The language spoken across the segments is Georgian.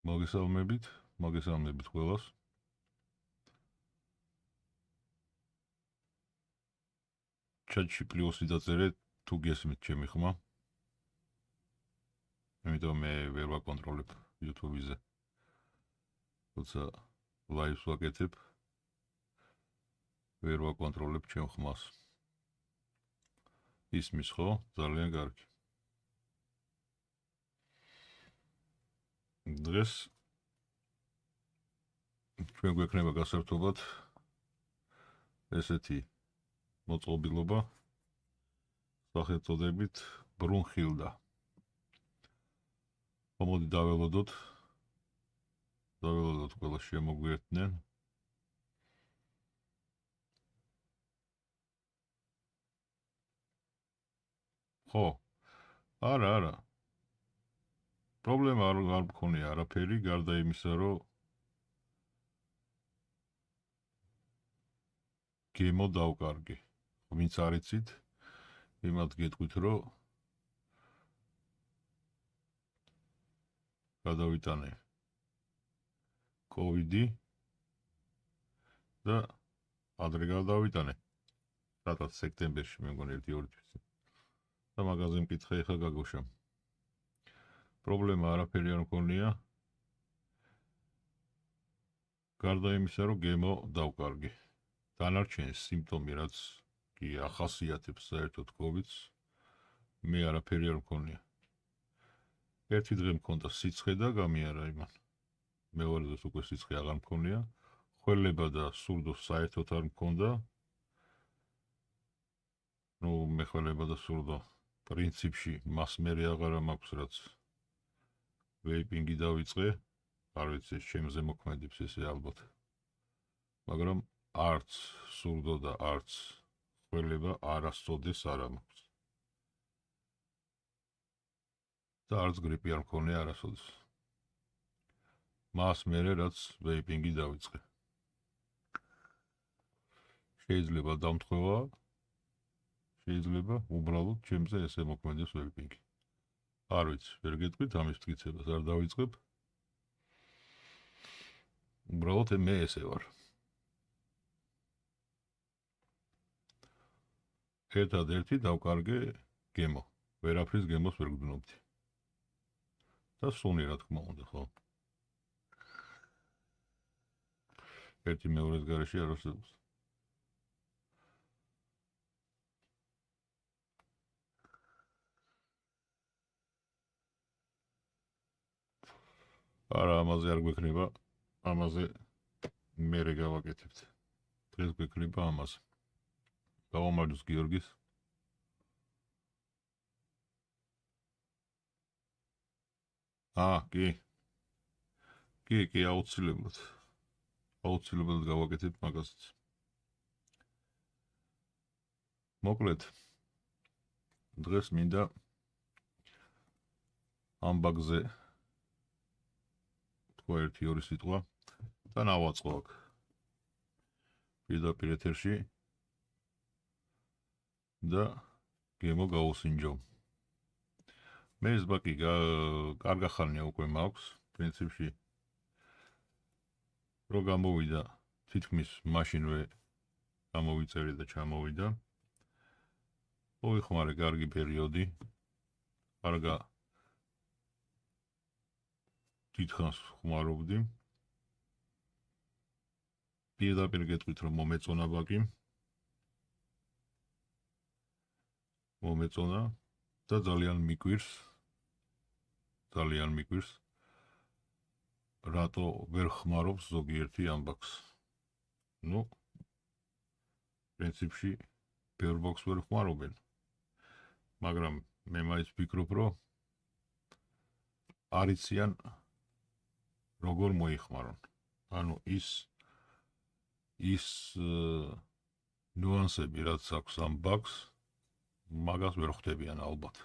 მოგესალმებით ყველას. ჩატში პლუსი დაწერეთ თუ გესმით ჩემი ხმა. იმიტომ მე ვერ ვაკონტროლებ YouTube-ზე. თუმცა live-ს ვაკეთებ. ვერ ვაკონტროლებ ჩემ ხმას. ისმის ხო? ძალიან კარგი. დღეს ჩვენ გვექნება გასართობად ესეთი მოწყობილობა სახელწოდებით ბრუნხილდა. მოდი დაველოდოთ ყველა შემოგვიერთდნენ. ხო, არა. პრობლემა არ მქონია არაფერი, გარდა იმისა, რომ გემო დავკარგი. ვინც არ იცით, იმათ გეტყვით, რომ გადავიტანე COVID-ი და ადრე გადავიტანე. რატაც სექტემბერში მე მგონი 1-2 თვის. და მაგაზე მკითხე ხა გაგოშამ. პრობლემა არაფერი არ მქონია. გარდა იმისა, რომ გემო დავკარგი. დანარჩენი სიმპტომი, რაც კი ახასიათებს საერთოდ COVID-ს, მე არაფერი არ მქონია. ერთი დღე მქონდა სიცხე და გამიარა იმან. მეორე დღეს უკვე სიცხე აღარ მქონია. ხველება და სურდო საერთოდ არ მქონდა. მე ხველება და სურდო პრინციპში მას მერე აღარა მაქვს, რაც ვეიპინგი დავიწყე. არ ვიცი, ჩემზე მოქმედებს ესე ალბათ. მაგრამ არც სურდო და არც ხველება არასოდეს არ მაქვს. და არც გრიპი არ მქონია არასოდეს. მას მერე რაც ვეიპინგი დავიწყე. შეიძლება დამთხოვა, შეიძლება უბრალოდ ჩემზე ესე მოქმედებს ვეიპინგი. არ ვიცი, ვერ გეტყვით ამის მტკიცებას, არ დავიწყებ. უბრალოდ მე ესე ვარ. ერთადერთი დავკარგე გემო. ვერაფრის გემოს ვერ გძნობდი. და სუნი რა თქმა უნდა, ხო? ერთი მეორეს გარეშე არ არსებობს. არა, ამაზე არ გვექნება. ამაზე მერე გავაკეთებთ. დღეს გვექნება ამაზე. გავამარჯოს გიორგის. კი, აუცილებლად. აუცილებლად გავაკეთებთ მაგასაც. მოკლედ, დღეს მინდა ამ ბაგზე თქვა 1-2 სიტყვა და ნავაწყო აქ. პირდაპირ ეთერში და გემო გაუსინჯო. მე ეს ბაკი კარგა ხანია უკვე მაქვს, პრინციპში რო გამოვიდა თითქმის მაშინვე გამოვიწერე და ჩამოვიდა. მოიხმარე კარგი პერიოდი. კარგა დიდხანს ხმარობდი. პირდაპირ გეტყვით რომ მომეწონა ბაკი. მომეწონა და ძალიან მიკვირს. რატო ვერ ხმარობს ზოგიერთი ამბაქს. პრინციპში ბევრ ბოქს ვერ ხმარობენ. მაგრამ მე მაინც ვფიქრობ, რომ არ იციან როგორ მოიხმარონ. ანუ ის ნუანსები, რაც აქვს ამ ბაქს, მაგას ვერ ხვდებიან ალბათ.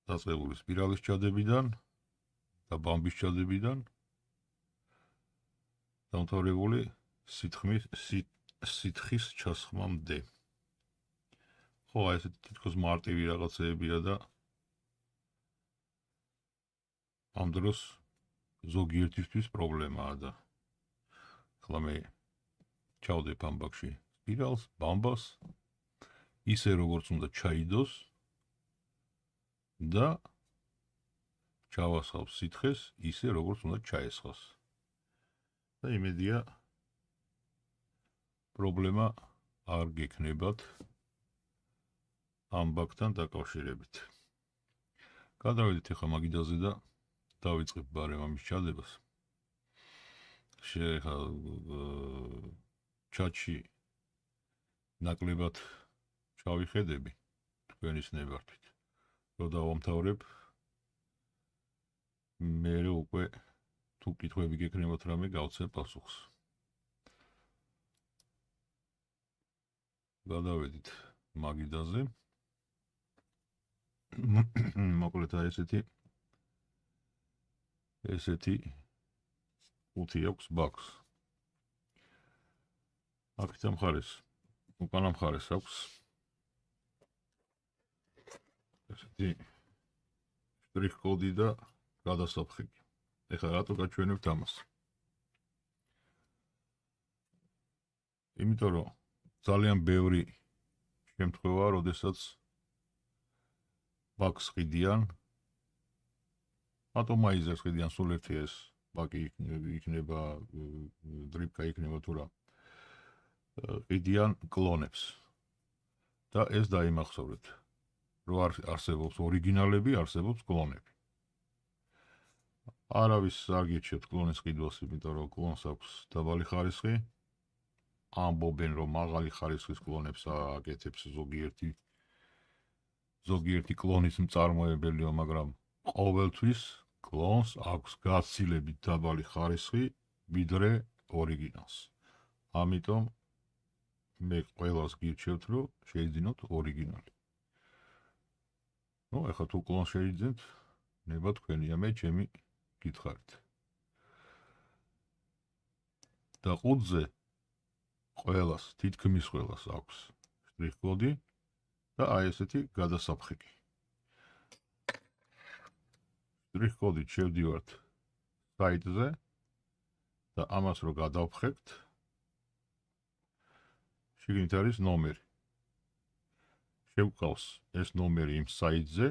დაწყებული სპირალის ჩადებიდან და ბამბის ჩადებიდან დამთავრებული სითხის ჩასხმამდე. ხო, ესეთი თითქოს მარტივი რაღაცეებია და ამ დროს ზოგიერთისთვის პრობლემაა და ხლა მე ჩავდებ ამბაკში სპირალს, ბამბას, ისე როგორც უნდა ჩაიდოს და ჩავასხავს სითხეს ისე როგორც უნდა ჩაესხოს. და იმედია პრობლემა არ გექნებათ ამბაკთან დაკავშირებით. გადავედით ახლა მაგიდაზე და დავიწყებ ბარემ ამის ჩადებას. ხა ჩატში ნაკლებად ჩავიხედები თქვენის ნებართვით. რო დავამთავრებ მე უკვე თუ კითხვები გექნებათ რამე გავცე პასუხს. გადავედით მაგიდაზე. მოკლედ ესეთი 5 აქვს ბაქს. აქეთ მხარეს, უკანა მხარეს აქვს ესეთი შტრიხ კოდი და გადასაფხი. ეხლა რატო გაჩვენებთ ამას? იმიტომ რომ ძალიან ბევრი შემთხვევაა, როდესაც ბაქს ყიდიან, ატომაიზერს ყიდიან, სულ ერთი ეს ბაკი იქნება, დრიპკა იქნება თუ რა. ყიდიან კლონებს. და ეს დაიმახსოვრეთ, რომ არსებობს ორიგინალები, არსებობს კლონები. არავის არ გიჩვენებთ კლონის ყიდვას, იმიტომ რომ კლონს აქვს დაბალი ხარისხი. ამბობენ, რომ მაღალი ხარისხის კლონებს აკეთებს ზოგიერთი კლონის მწარმოებელიო, მაგრამ ყოველთვის კლონს აქვს გაცილებით დაბალი ხარისხი ვიდრე ორიგინალს. ამიტომ მე ყველას გირჩევთ, რომ შეიძინოთ ორიგინალი. ნუ ეხლა თუ კლონს შეიძინეთ, ნება თქვენია, მე ჩემი გითხარით. და ყუთზე ყველას, თითქმის ყველას აქვს შტრიხ კოდი და აი ესეთი გადასაფხი. შტრიხ კოდით შევდივართ საიტზე და ამას რო გადავხებთ, შიგნით არის ნომერი. შევყავს ეს ნომერი იმ საიტზე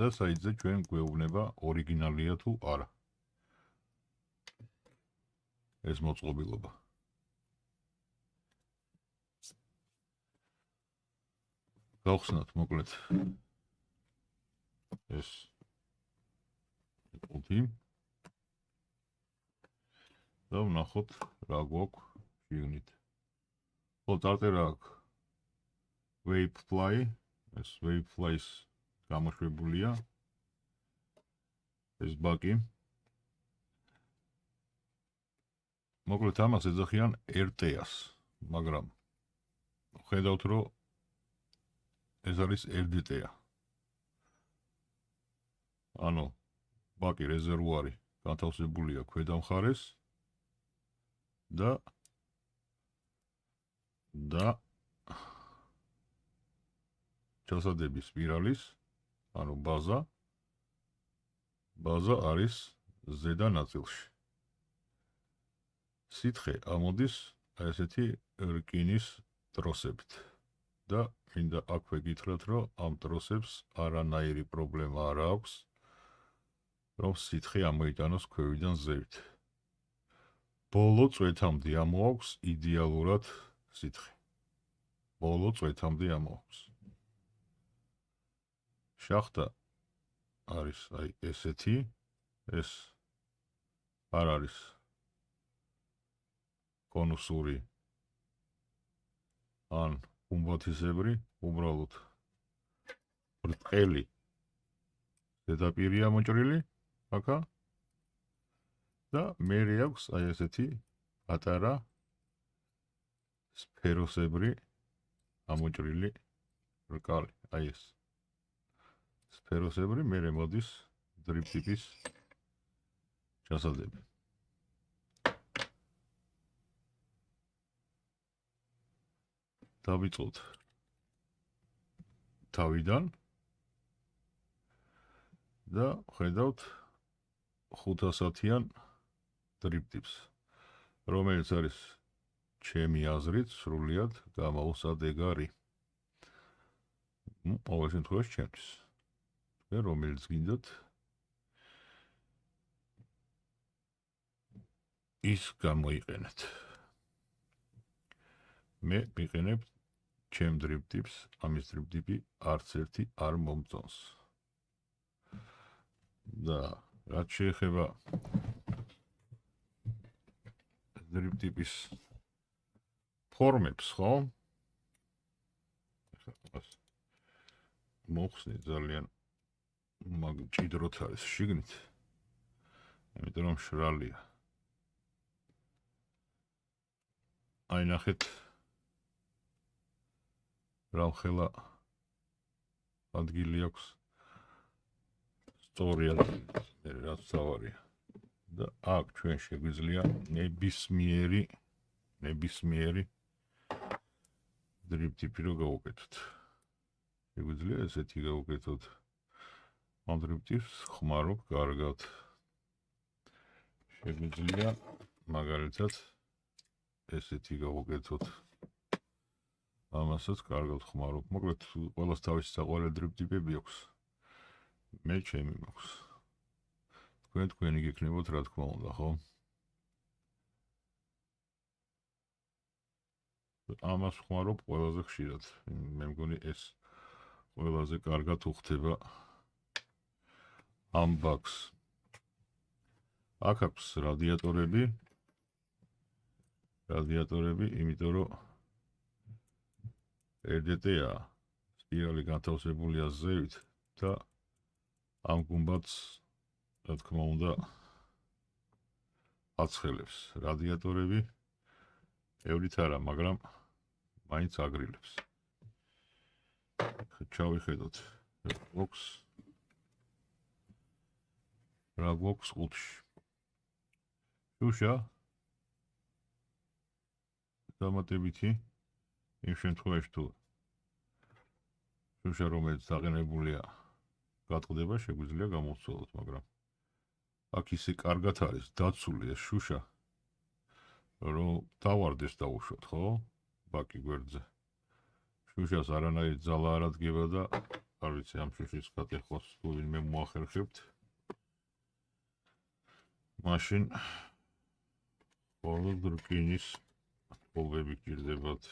და საიტზე ჩვენ გვეუბნება ორიგინალია თუ არა. ეს მოწყობილობა. გავხსნათ მოკლედ ეს კოდი და ვნახოთ რა გვაქვს შიგნით. ხო, წარწერა აქვს Wavefly, ეს Wavefly-ს გამოშვებულია ეს ბაკი. მოკლედ ამას ეძახიან RT-ას, მაგრამ ხედავთ, რომ ეს არის RDT-ა. ანუ ბაკი რეზერვუარი განთავსებულია ქვედა მხარეს და ჩასადების სპირალის, ანუ ბაზა არის ზედა ნაწილში. სითხე ამოდის ესეთი რკინის ტროსებით და მინდა აქვე გითხრათ, რომ ამ ტროსებს არანაირი პრობლემა არ აქვს, რომ სითხე ამოიტანოს ქვევიდან ზევით. ბოლო წვეთამდე ამოაქვს იდეალურად სითხე. ბოლო წვეთამდე ამოაქვს. შახტა არის აი ესეთი, ეს არ არის კონუსური ან გუმბათისებრი, უბრალოდ ბრტყელი ზედაპირია მოჭრილი აქა და მერე აქვს აი ესეთი პატარა სფეროსებრი ამოჭრილი რკალი, აი ეს სფეროსებრი, მერე მოდის დრიპ ტიპის ჩასადები. დავიწყოთ თავიდან და ხედავთ 500-იან დრიფტიპს, რომელიც არის ჩემი აზრით სრულიად გამოუსადეგარი. ყოველ შემთხვევაში ჩემთვის. თქვენ რომელიც გინდათ ის გამოიყენეთ. მე ვიყენებ ჩემ დრიფტიპს, ამის დრიფტიპი არც ერთი არ მომწონს. და რაც შეეხება დრიფტიპის ფორმებს, ხო? მოხსნი ძალიან ჭიდროთ არის შიგნით. იმიტომ რომ შრალია. აი ნახეთ რა ხელა ადგილი აქვს სწორი ადგილი, რაც თავარია. და აქ ჩვენ შეგვიძლია ნებისმიერი დრიფტიპი რო გავუკეთოთ. შეგვიძლია ესეთი გავუკეთოთ. ამ დრიფტიპს ხმარობ კარგად. შეგვიძლია მაგალითად ესეთი გავუკეთოთ. ამასაც კარგად ხმარობ. მოკლედ ყველას თავისი საყვარელი დრიფტიპები აქვს. მე ჩემი მაქვს. თქვენი გექნებოთ რა თქმა უნდა, ხო? ამას ხმარობ ყველაზე ხშირად. მე მგონი ეს ყველაზე კარგად უხდება ამ ბაქს. აქ აქვს რადიატორები, იმიტომ რომ RDT-ა სპირალი განთავსებულია ზევით და ამ გუმბათს რა თქმა უნდა აცხელებს. რადიატორები ევრით არა, მაგრამ მაინც აგრილებს. ჩავიხედოთ რა გვაქვს ყუთში. შუშა დამატებითი იმ შემთხვევაში თუ შუშა რომელიც დაყენებულია გატყდება, შეგვიძლია გამოვცვალოთ, მაგრამ აქ ისე კარგად არის დაცული ეს შუშა, რომ დავარდეს დავუშვათ, ხო? ბაკი გვერდზე. შუშას არანაირი ძალა არ ადგება და არ ვიცი ამ შუშის გატეხოს თუ ვინმე მოახერხებთ. მაშინ ყოველ რკინის ყოლები გჭირდებათ.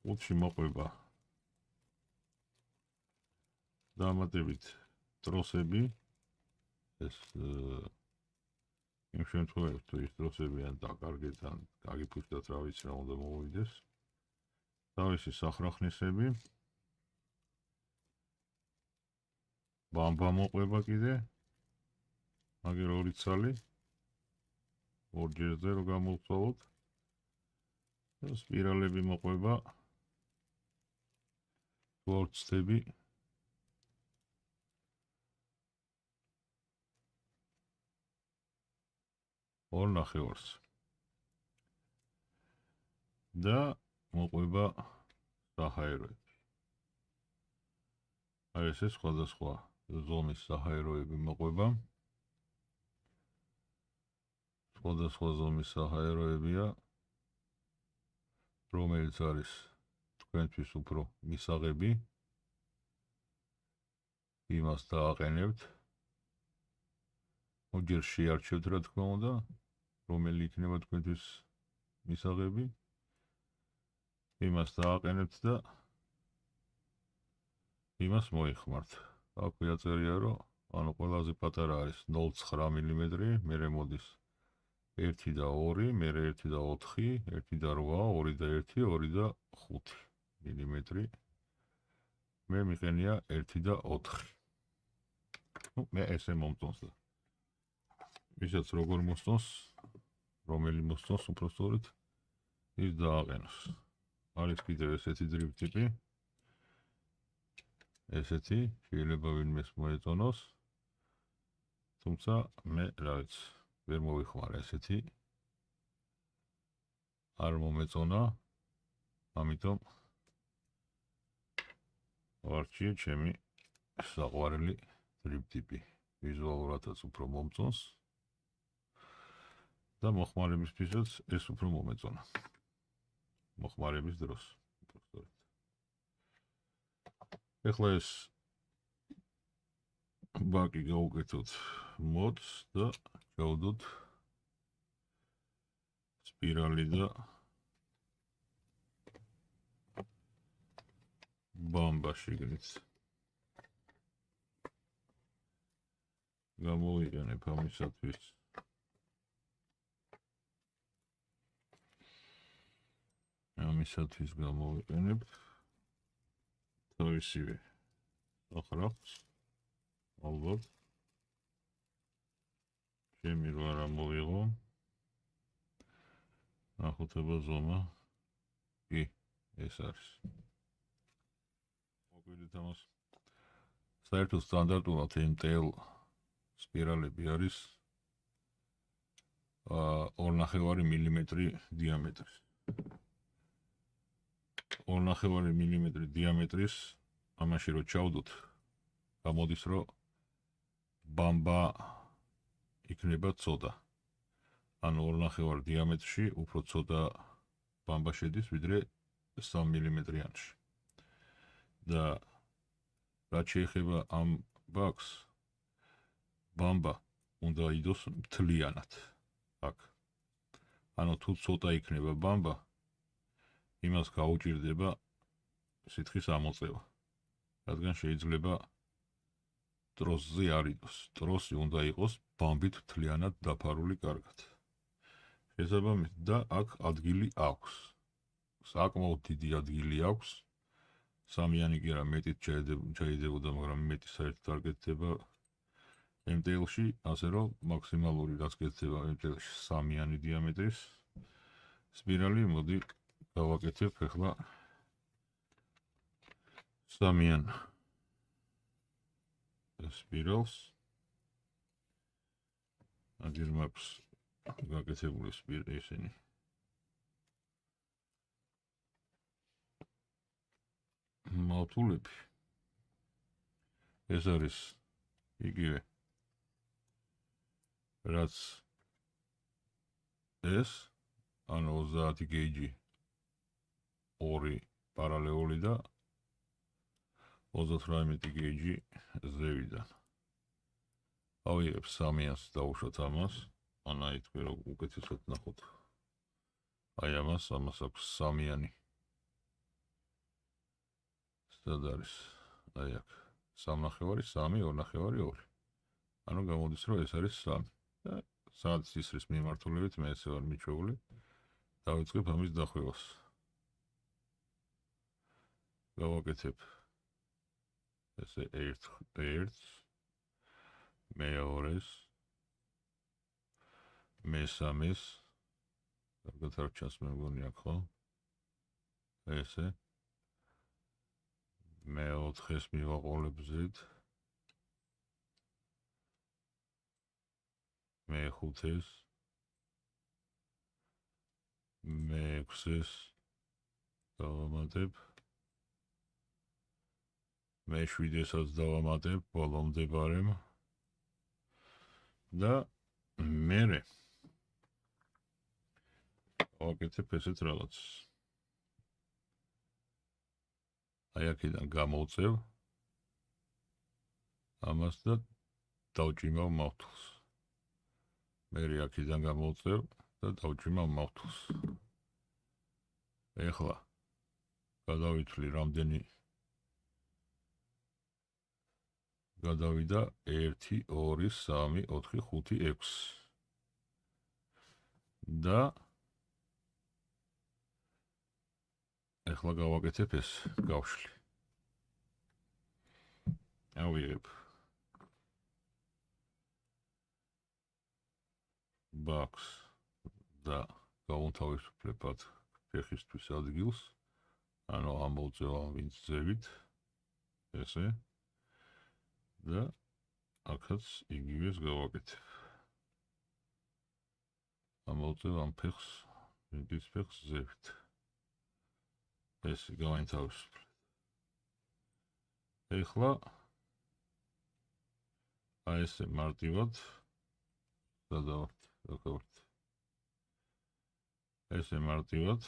ყუთში მოყვება დამატებით ტროსები, ეს იმ შემთხვევაში თუ ის ტროსები ან დაკარგეთ ან გაგიფუშტათ, რა ვიცი რა უნდა მოვიდეს. თავისი სახრახნისები, ბამბა მოყვება კიდე, მაგერ ორი ცალი, ორჯერზე რო გამოვცვალოთ. სპირალები მოყვება, ვორცდები, ორ ნახევარს. და მოყვება საჰაეროები. აი ესე სხვადასხვა ზომის საჰაეროები მოყვება. სხვადასხვა ზომის საჰაეროებია, რომელიც არის თქვენთვის უფრო მისაღები. იმას დააყენებთ. ჯერ შეარჩევთ რა თქმა უნდა, რომელი იქნება თქვენთვის მისაღები. იმას დააყენებთ და იმას მოიხმართ. აქ იაწერია, რომ ანუ ყველაზე პატარა არის 0.9 მმ, მერე მოდის 1 და 2, მერე 1 და 4, 1 და 8, 2 და 1, 2 და 5 მმ. მე მიყენია 1 და 4. მე ესე მომწონს და ვისაც როგორ მოსწონს, რომელი მოსწონს უпростоრით ის დააყენოს. არის კიდევ ესეთი დრიფტიპი. ესეთი შეიძლება ვინმეს მოეწონოს. თუმცა მე რა ვიცი, ვერ მოვიხმარე ესეთი. არ მომეწონა, ამიტომ ვარჩიე ჩემი საყვარელი ტრიპტიპი ვიზუალურადაც უფრო მომწონს და მოხმარებისთვისაც ეს უფრო მომეწონა. მოხმარების დროს. ეხლა ეს ბაკი გავუკეთოთ მოდს და გავდოთ სპირალი და ბამბა შიგნით. გამოვიყენებ ამისათვის გამოვიყენებ თავისივე ახრავს ალბათ ჩემი რო არ ამოვიღო ახოთება ზომა კი ეს არის მოგვიდეთ ამას საერთოდ სტანდარტულად MTL სპირალები არის 2.5 მილიმეტრი დიამეტრის 2.5 მილიმეტრი დიამეტრის ამაში რო ჩავდოთ გამოდის რომ ბამბა იქნება ცოტა ანუ 2.5 დიამეტრში უფრო ცოტა ბამბა შედის ვიდრე 3 მილიმეტრიანში და რაც შეეხება ამ ბაკს ბამბა უნდა იდოს მთლიანად აქ ანუ თუ ცოტა იქნება ბამბა იმას გაუჭირდება სითხის ამოწევა რადგან შეიძლება ტროსზე არ იყოს ტროსი უნდა იყოს ბამბით მთლიანად დაფარული კარგად შესაბამისად და აქ ადგილი აქვს საკმაოდ დიდი ადგილი აქვს სამიანი კი არა მეტით ჩაიდებოდა მაგრამ მეტი საერთოდ არ გეთდება MTL-ში ასე რომ მაქსიმალური რაც გეთდება MTL-ში სამიანი დიამეტრის სპირალი მოდი გავაკეთებ ახლა სამიან სპირალს აგერ მაქვს გაკეთებული ისინი მავთულები ეს არის იგივე რაც ეს ანუ 30 gauge 2 პარალელური და 38 gauge ზევიდან ავიღებ სამიანს დავუშვათ ამას აი თქვი რომ უკეთესად ნახოთ აი ამას აქვს სამიანი სად არის აი აქ 3.5 3 2.5 2 ანუ გამოდის რომ ეს არის 3 და სადაც ისრის მიმართულებით მე ესე ვარ მიჩვეული დავიწყებ ამის დახვევას გავაკეთებ ესე ერთს მეორეს მესამეს კარგად არ ჩანს მე მგონი აქ ხო ესე მეოთხეს მივაყოლებ ზედ მეხუთეს მეექვსეს დავამატებ მეშვიდესაც დავამატებ ბოლომდე ბარემ და მერე ვაკეთებ ესეთ რაღაც აი აქედან გამოვწევ ამას და დავჭიმავ მავთულს მერე აქედან გამოვწევ და დავჭიმავ მავთულს ეხლა გადავითვლი რამდენი გადავიდა 1 2 3 4 5 6 და ეხლა გავაკეთებ ეს გავშლი ავიღებ ბაქს და გავუნთავისუფლებად ფეხისთვის ადგილს ანუ ამოვწევ ვინც ზევით ესე და აქაც იგივეს გავაკეთებ ამოვწევ ამ ფეხს ვინც ფეხს ზევით ეს გავაინთავისუფლებ ეხლა აი ესე მარტივად სადავართ, როგორ ესე მარტივად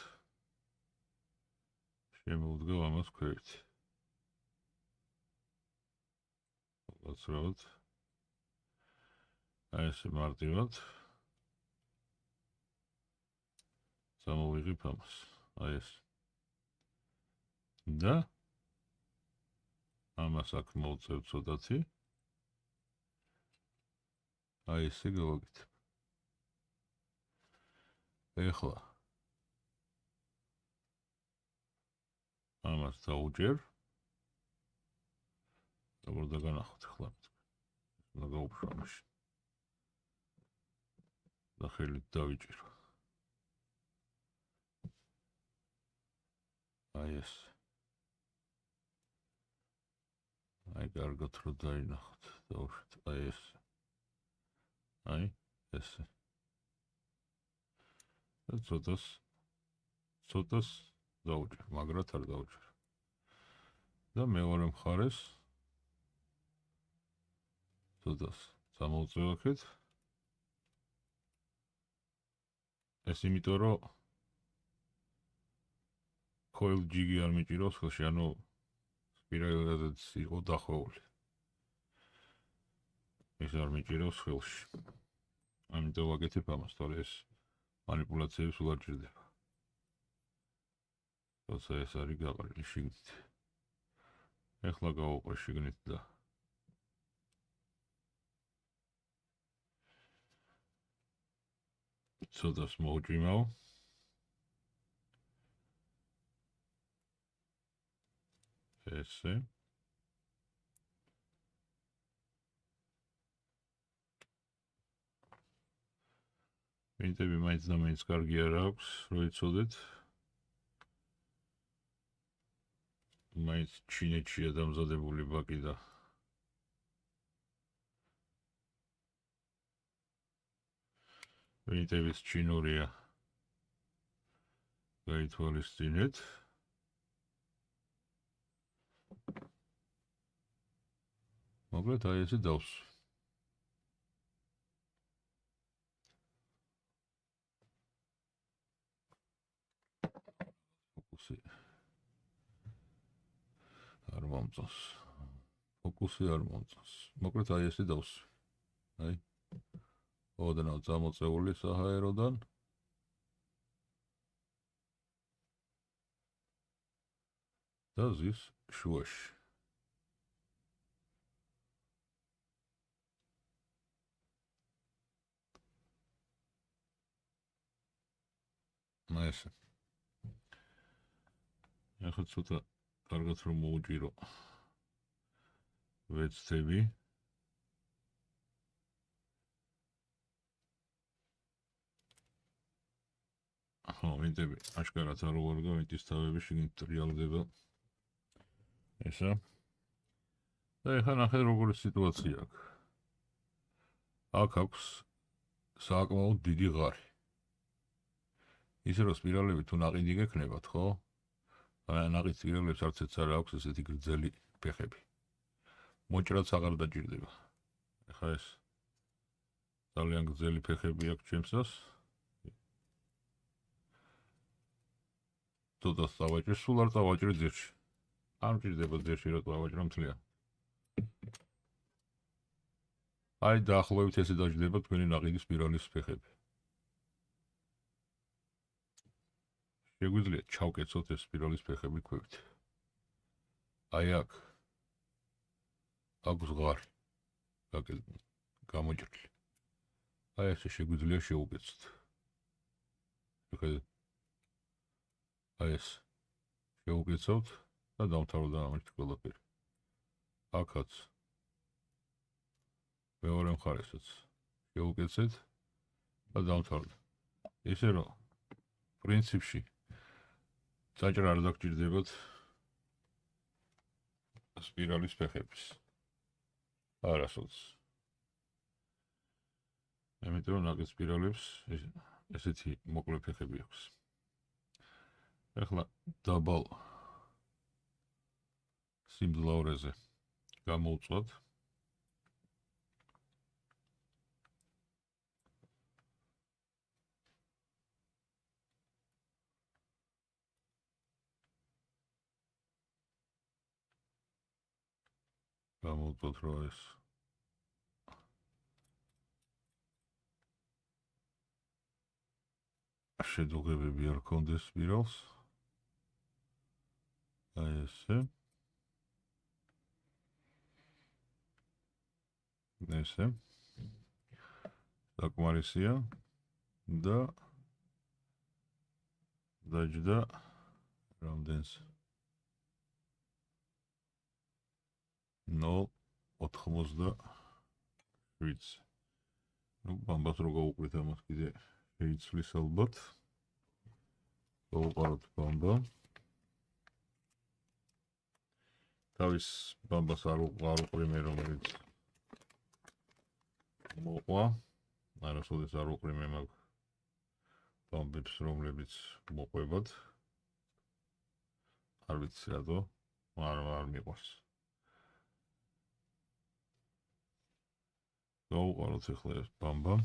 შემოვდგავ ამას ქვევით. ვაცრავთ. აი ესე მარტივად სამოვიღებ ამას. აი ეს. და ამას აქ მოვწევ ცოტათი. აი ესე გავაკეთებ. ეხლა ამას დავუჯერ. როგორ დაგანახოთ ახლა. უნდა გავუშვო ამაში. და ხელით დავიჭირო. აი ეს. აი კარგად რო დაინახოთ. დავუშვით აი ეს. აი ესე. და ცოტას დავუჭერ, მაგრად არ დავუჭერ. და მეორე მხარეს ცოტას სამოვწევაქეთ. ეს იმიტომ რომ coil jig არ მიჭირავს ხელში, ანუ სპირალადაც იყო დახვეული. ეს არ მიჭირავს ხელში. ამიტომ ვაკეთებ ამას, თორე ეს манипуляციებს სულ არ ჭირდება. თორსა ეს არის გაყრილი შიგნით. ეხლა გავუყრე შიგნით და ცოტას მოვჭიმავ. ესე. ვინტები მაინც და მაინც კარგი არ აქვს, რო იცოდეთ. მაინც ჩინეთშია დამზადებული ბაკი და ვინტების ჩინურია. გაითვალისწინეთ. მოკლედ აი ესე დავს. ფოკუსი არ მომწონს. მოკლედ აი ესე დავს. აი. ოდნავ წამოწეული საჰაეროდან. და ზის შუაში. ესე. ახლა ცოტა კარგად რომ მოუჭირო ვეცდები. ხო, ვინტები აშკარად არ უვარგა, ვინტის თავები შიგნით ტრიალდება. ესა. და ეხლა ნახეთ როგორი სიტუაცია აქვს. აქ აქვს საკმაოდ დიდი ღარი. ისე რომ სპირალები თუ ნაყიდი გექნებათ, ხო? ნაყიდ სპირალებს არც ეც არ აქვს ესეთი გრძელი ფეხები. მოჭრაც აღარ დაჭირდება. ეხლა ეს ძალიან გრძელი ფეხები აქვს ჩემსას. ცოტას დავაჭრე, სულ არ დავაჭრე ძირში. არ მჭირდება ძირში რა დავაჭრო მთლიან. აი დაახლოებით ესე დაჭირდება თქვენი ნაყიდის სპირალის ფეხები. შეგვიძლია ჩავკეცოთ ეს სპირალის ფეხები ქვევით. აი აქ აქვს ღარი. გამოჭრილი. აი ესე შეგვიძლია შევუკეცოთ. აი ეს შევუკეცოთ და დავთავროთ ამით ყველაფერი. აქაც მეორე მხარესაც შევუკეცეთ და დავთავროთ. ისე რომ პრინციპში საჭიროა არ დაგჭირდებათ სპირალის ფეხების. არასოდეს. იმიტომ რომ ნაყიდ სპირალებს ესეთი მოკლე ფეხები აქვს. ეხლა დაბალ სიმძლავრეზე გამოვწვათ. გამოვწოთ რომ ეს შედუღებები არ კონდეს სპირალს. აი ესე. ესე. საკმარისია და დაჯდა რამდენს 0.87. ну ბამბას რო გავუყრით ამას კიდე შეიცვლის ალბათ. გავუყაროთ ბამბა. თავის ბამბას არ უყრიმე რომელიც მოყვა. არასოდეს არ უყრიმე მაგ ბამბებს რომლებიც მოყვებად. არ ვიცი რატო არ მიყვარს. გავუყაროთ ახლა ეს ბამბა.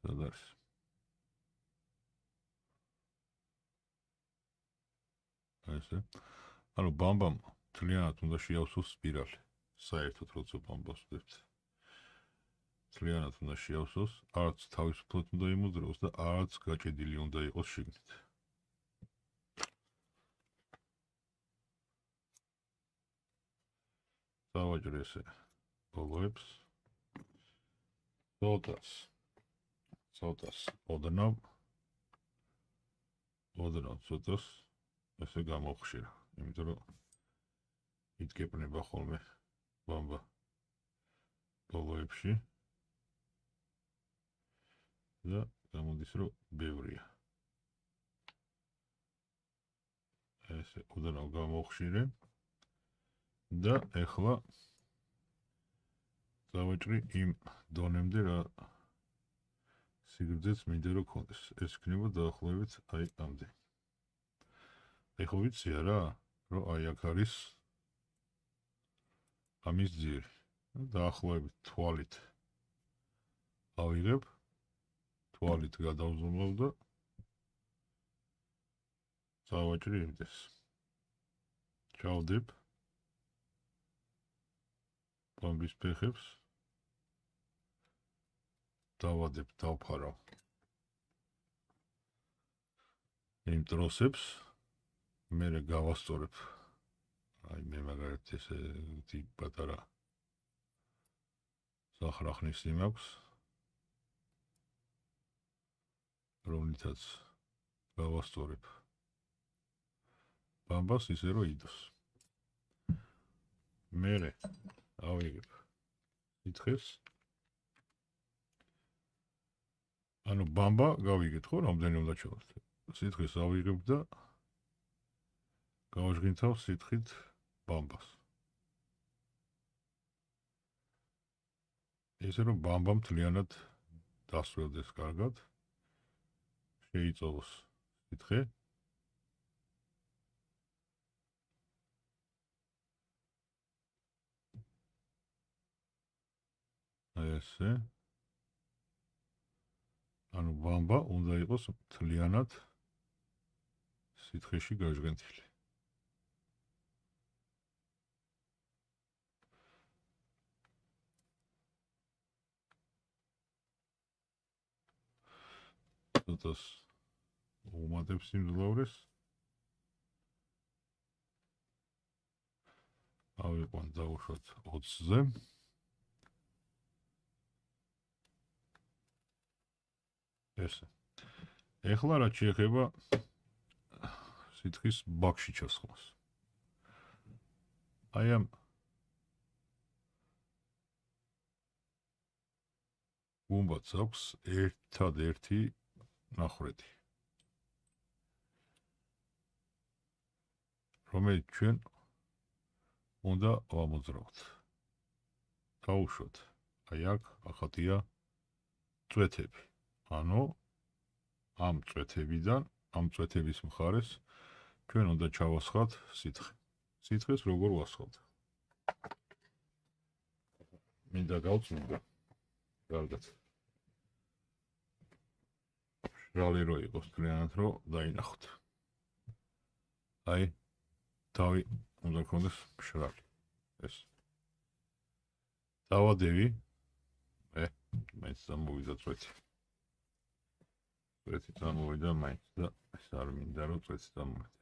სად არის? ესე. ანუ ბამბამ თლიანად უნდა შეავსოს სპირალი. საერთოდ როცა ბამბას ვდებთ. თლიანად უნდა შეავსოს, არც თავისუფლად უნდა იმოძრაოს და არც გაჭედილი უნდა იყოს შიგნით. დავაჭრე ესე ბოლოებს. ცოტას ოდნავ ცოტას ესე გამოვხშირა. იმიტომ რომ იდგებნება ხოლმე ბამბა ბოლოებში. და გამოდის რომ ბევრია. ესე ოდნავ გამოვხშირე და ეხლა დავაჭრი იმ დონემდე რა სიგრძეც მინდა რომ კონდეს. ეს იქნება დაახლოებით აი ამდე. ეხლა ვიცი რა რომ აი აქ არის ამის ძირი. დაახლოებით თვალით ავიღებ, თვალით გადავზომავ და დავაჭრი იმდეს. ჩავდებ ბამბის ფეხებს. დავადებ, დავფარავ იმ ტროსებს. მერე გავასწორებ. აი მე მაგალითად ესე პატარა სახრახნის იმ აქვს. რომლითაც გავასწორებ ბამბას ისე რომ იდოს. მერე ავიღებ სითხეს. ანუ ბამბა გავიგეთ ხო რამდენი უნდა ჩავარდე. სითხეს ავიღებ და გავაჟღინთავ სითხით ბამბას. ესე რომ ბამბა მთლიანად დასრულდეს კარგად. შეიწოვოს სითხე. აი ესე. ანუ ბამბა უნდა იყოს მთლიანად სითხეში გაჟღენთილი. ცოტას უმატებს იმძლავრეს. ავიყვან დავუშვათ 20-ზე. ესე. ეხლა რაც შეეხება სითხის ბაქში ჩასხმას. აი ამ გუმბათს აქვს ერთადერთი ნახრეთი. რომელიც ჩვენ უნდა ვამოძრავთ. დავუშვათ. აი აქ ახატია წვეთები. ანუ ამ წვეთებიდან, ამ წვეთების მხარეს ჩვენ უნდა ჩავასხათ სითხე. სითხეს როგორ ვასხავთ? მინდა გავწმუნდე. კარგად. შრალი რო იყოს თლიანად რო დაინახოთ. აი თავი უნდა გქონდეს შრალი. ეს. დავადევი მაინც დამოვიდა წვეთი. წვეთი დამოვიდა მაინც და ეს არ მინდა რომ წვეთი დამოვიდეს.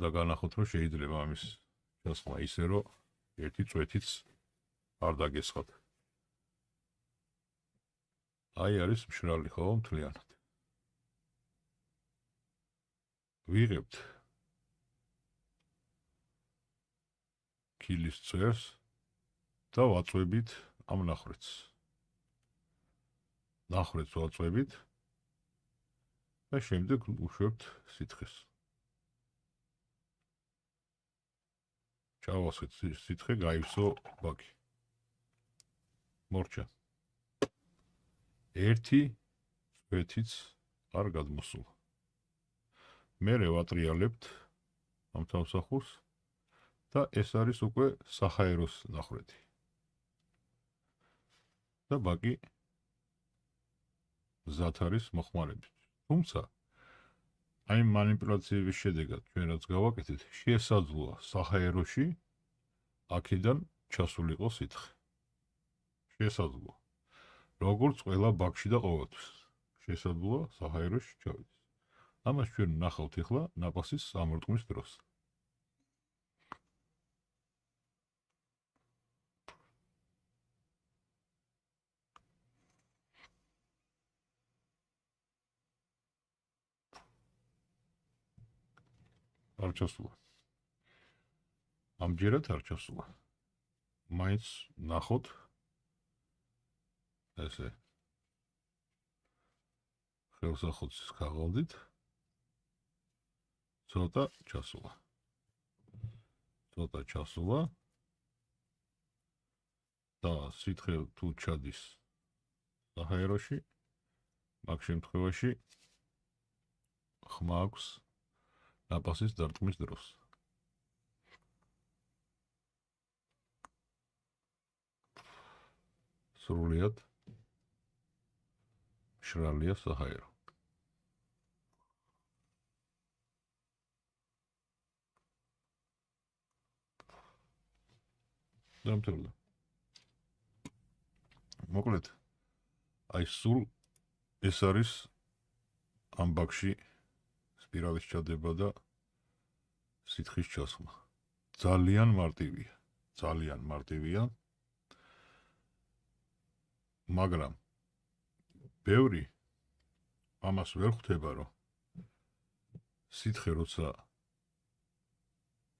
და განახოთ რომ შეიძლება ამის ჩასხმა ისე რომ ერთი წვეთიც არ დაგესხათ. აი არის მშრალი ხო მთლიანად. ვიღებთ კილის წვერს და ვაწვევით ამ ნახრეთს. ნახრეთს ვაწვევით და შემდეგ უშვებთ სითხეს. ჩავასვით სითხე, გაივსო ბაკი. მორჩა. ერთი წვეთიც არ გადმოსულა. მერე ვატრიალებთ ამ თავსახურს და ეს არის უკვე საჰაეროს ნახრეთი. და ბაკი მზად არის მოხმარებით. თუმცა აი მანიპულაციების შედეგად ჩვენ რაც გავაკეთეთ, შესაძლოა საჰაეროში აქედან ჩასულიყო სითხე. შესაძლოა. როგორც ყველა ბაკში და ყოველთვის. შესაძლოა საჰაეროში ჩავიდეს. ამას ჩვენ ნახავთ ახლა ნაპასის ამორტყმის დროს. არ ჩასულა. ამჯერად არ ჩასულა. მაინც ნახოთ ესე ხელსახოცის ქაღალდით ცოტა ჩასულა. და სითხე თუ ჩადის საჰაეროში, მაგ შემთხვევაში ხმა აქვს ნაპასის დარტყმის დროს. სრულიად მშრალია საჰაერო. დამთავრდა. მოკლედ, აი სულ ეს არის ამ ბაკში სპირალის ჩადება და სითხის ჩასხმა. ძალიან მარტივია. მაგრამ ბევრი ამას ვერ ხვდება, რომ სითხე როცა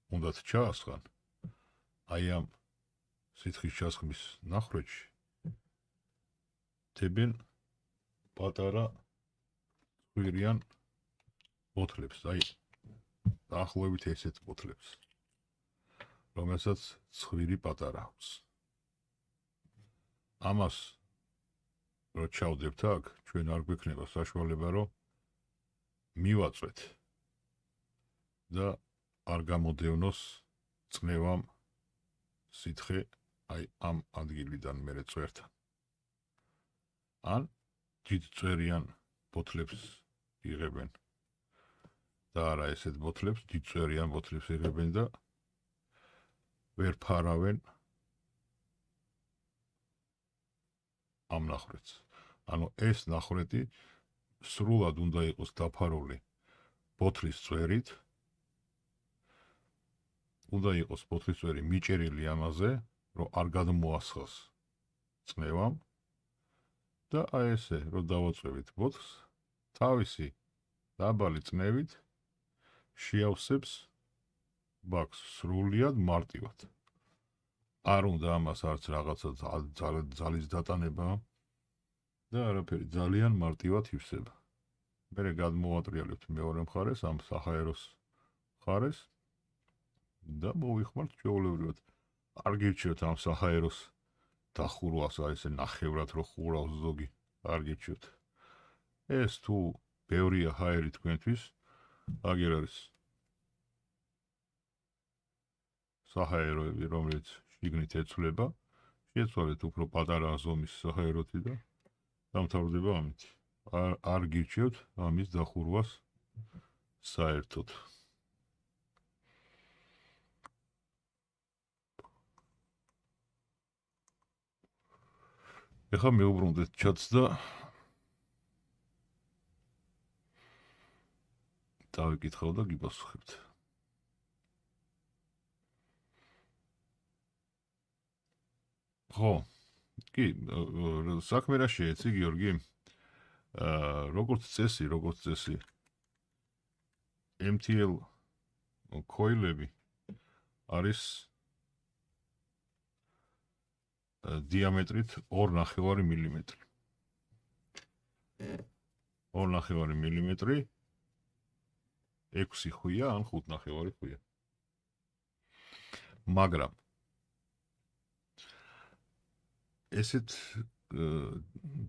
უნდათ ჩაასხან, აი ამ სითხის ჩასხმის ნახრეთში თებენ პატარა ხვირიან ბოთლებს, აი დაახლოებით ესეთ ბოთლებს, რომელსაც ცხვირი პატარა აქვს. ამას რო ჩავდებთ აქ, ჩვენ არ გვექნება საშუალება, რომ მივაწვეთ და არ გამოდევნოს წნევამ სითხე აი ამ ადგილიდან მერე წვერთან. ან დიდწვერიან ბოთლებს იღებენ და არა ესეთ ბოთლებს, დიდწვერიან ბოთლებს იღებენ და ვერ ფარავენ ამ ნახრეთს. ანუ ეს ნახრეთი სრულად უნდა იყოს დაფარული ბოთლის წვერით, უნდა იყოს ბოთლის წვერი მიჭერილი ამაზე, რომ არ გადმოასხას წნევამ და აი ესე, რომ დავაწვევით ბოთლს, თავისი დაბალი წნევით შეავსებს ბაკს სრულიად მარტივად. არ უნდა ამას არც რაღაცა ძალის დატანება და არაფერი, ძალიან მარტივად ივსება. მერე გადმოვატრიალებთ მეორე მხარეს, ამ საჰაეროს მხარეს და მოვიხმართ ჩვეულებრივად. არ გირჩევთ ამ საჰაეროს დახურვას, აი ესე ნახევრად რო ხურავს ზოგი, არ გირჩევთ. ეს თუ ბევრია ჰაერი თქვენთვის, აგერ არის საჰაეროები, რომელიც შიგნით ეცვლება, შეცვალეთ უფრო პატარა ზომის საჰაეროთი და დამთავრდება ამით. არ გირჩევთ ამის დახურვას საერთოდ. ეხლა მეუბრუნდეთ ჩატს და დავიკითხავ და გიპასუხებთ. ხო, კი, საქმე რა შეეცი, გიორგი? როგორც წესი, MTL coil-ები არის დიამეტრით 2.5 მილიმეტრი. 2.5 მილიმეტრი 6 ხვია ან 5.5 ხვია. მაგრამ ესეთ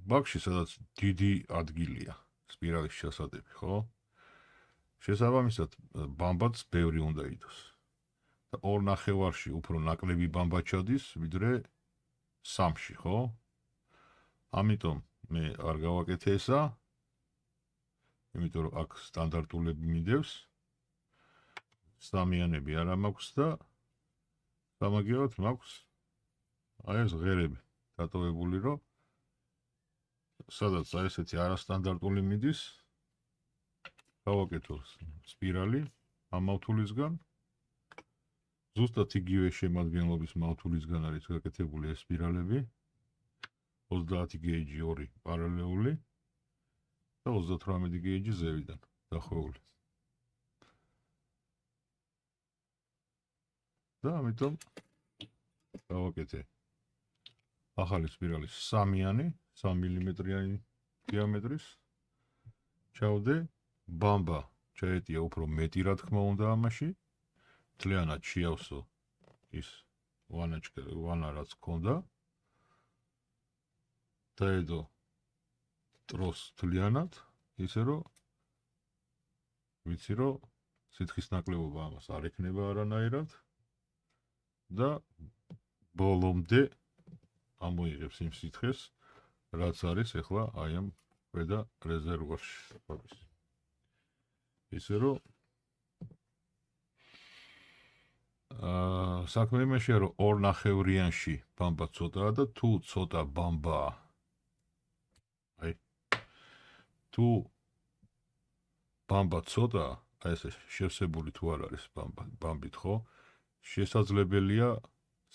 ბაქში, სადაც დიდი ადგილია სპირალის ჩასადები, ხო? შესაბამისად, ბამბაც ბევრი უნდა იდოს. და 2.5-ში უფრო ნაკლები ბამბა ჩადის, ვიდრე 3-ში, ხო? ამიტომ მე არ გავაკეთე ესა, იმიტომ რომ აქ სტანდარტულები მიდევს. სამიანები არა მაქვს და სამაგიეროდ მაქვს აი ეს ღერები დატოვებული, რომ სადაც აი ესეთი არასტანდარტული მიდის, გავაკეთო სპირალი ამ მავთულისგან. ზუსტად იგივე შემადგენლობის მავთულისგან არის გაკეთებული ეს სპირალები. 30 გეიჯი 2 პარალელური და 38 გეიჯი ზევიდან დახვეული. და ამიტომ გავაკეთე ახალი სპირალის სამიანი, 3 მილიმეტრიანი დიამეტრის. ჩავდე ბამბა ჩაეტია უფრო მეტი, რა თქმა უნდა, ამაში. მთლიანად შეავსო ის ვანა რაც ჰქონდა. დაედო ტროს მთლიანად, ისე რომ ვიცი რომ სითხის ნაკლებობა ამას არ ექნება არანაირად და ბოლომდე ამოიღებს იმ სითხეს, რაც არის ახლა აი ამ ქვედა რეზერვუარში. ისე რომ საქმე იმაშია, რომ 2.5-იანში ბამბა ცოტაა და თუ ცოტა ბამბაა, აი თუ ბამბა ცოტაა, აი ესე შევსებული თუ არ არის ბამბით, ხო? შესაძლებელია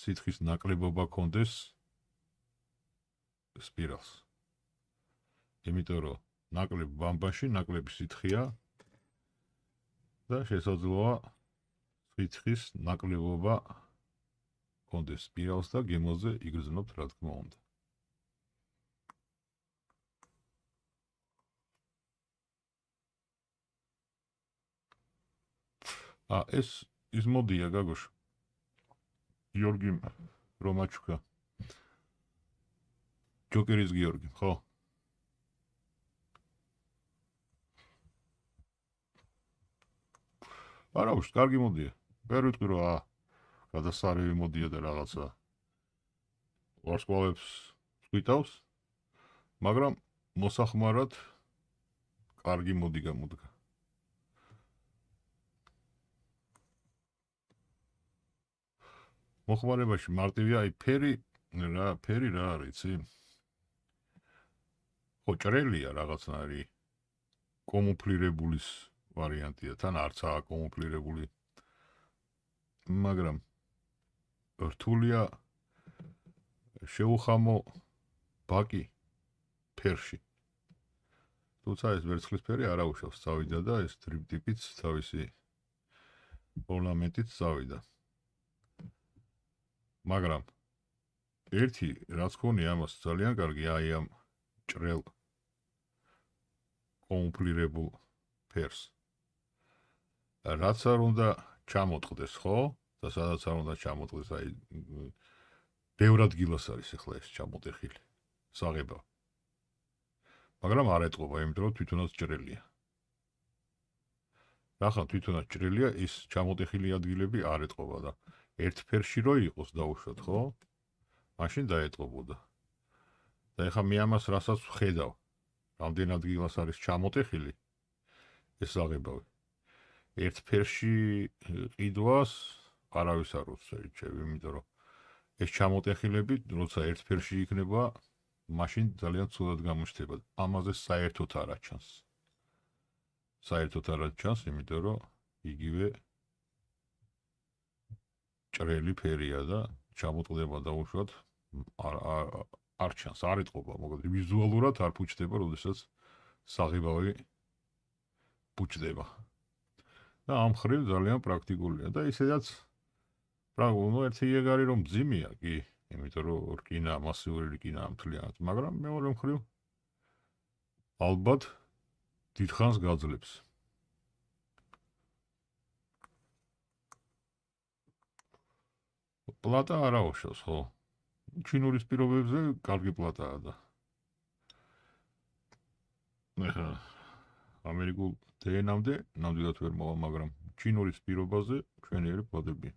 სითხის ნაკლებობა კონდეს სპირალს. იმიტომ რომ ნაკლებ ბამბაში ნაკლები სითხეა და შესაძლოა სითხის ნაკლებობა კონდეს სპირალს და გემოზე იგრძნობთ, რა თქმა უნდა. ეს ის მოდია გაგოშ. გიორგი რომაჩუკა. ჯოკერის გიორგი, ხო? არა, უშ, კარგი მოდია. ვერ ვიტყვი რომ გადასარევი მოდია და რაღაცა ვარსკვლავებს წვითავს, მაგრამ მოსახმარად კარგი მოდი გამოდგა. მოხმარებაში მარტივია, აი ფერი რა არის, იცი? ხო, ჭრელია რაღაცნაირი კომუფლირებულის ვარიანტია, თან არცაა კომუფლირებული. მაგრამ რთულია შეუხამო ბაკი ფერში. თუმცა ეს ვერცხლის ფერი არ აუშავს წავიდა და ეს ტრიპტიპიც თავისი ორნამენტით წავიდა. მაგრამ ერთი რაც ხონია ამას ძალიან კარგი, აი ამ ჭრელ კომუფლირებულ ფერს. რაც არ უნდა ჩამოტყდეს, ხო? და სადაც არ უნდა ჩამოტყდეს, აი ბევრად გილას არის ახლა ეს ჩამოტეხილი საღება. მაგრამ არ ეტყობა, იმიტომ რომ თვითონაც ჭრელია. ახლა თვითონაც ჭრელია, ის ჩამოტეხილი ადგილები არ ეტყობა და ერთ ფერში რო იყოს დაუშვათ, ხო? მაშინ დაეტყობოდა. და ეხლა მე ამას რასაც ვხედავ, რამდენად გილას არის ჩამოტეხილი ეს საღებავი. ერთ ფერში ყიდვას არავის არ უწევს, იმიტომ რომ ეს ჩამოტეხილები, როცა ერთ ფერში იქნება, მაშინ ძალიან ცუდად გამოჩნდება. ამაზე საერთოდ არ აჩანს. საერთოდ არ აჩანს, იმიტომ რომ იგივე ჭრელი ფერია და ჩამოტყდება დაუშვათ არ ჩანს, არ ეთყობა, მოკლედ ვიზუალურად არ ფუჭდება, როდესაც საღებავი ფუჭდება. და ამ ხრივ ძალიან პრაქტიკულია და ისედაც ერთი იეგარი რომ მძიმეა კი, იმიტომ რომ რკინა, მასიური რკინა მთლიანად, მაგრამ მეორე მხრივ ალბათ დიდხანს გაძლებს. პლატა არ აუშავს, ხო? ჩინურის პირობებზე კარგი პლატაა და ეხლა ამერიკულ დნმ-მდე ნამდვილად ვერ მოვა, მაგრამ ჩინურის პირობაზე ჩვენიერი პლატებია.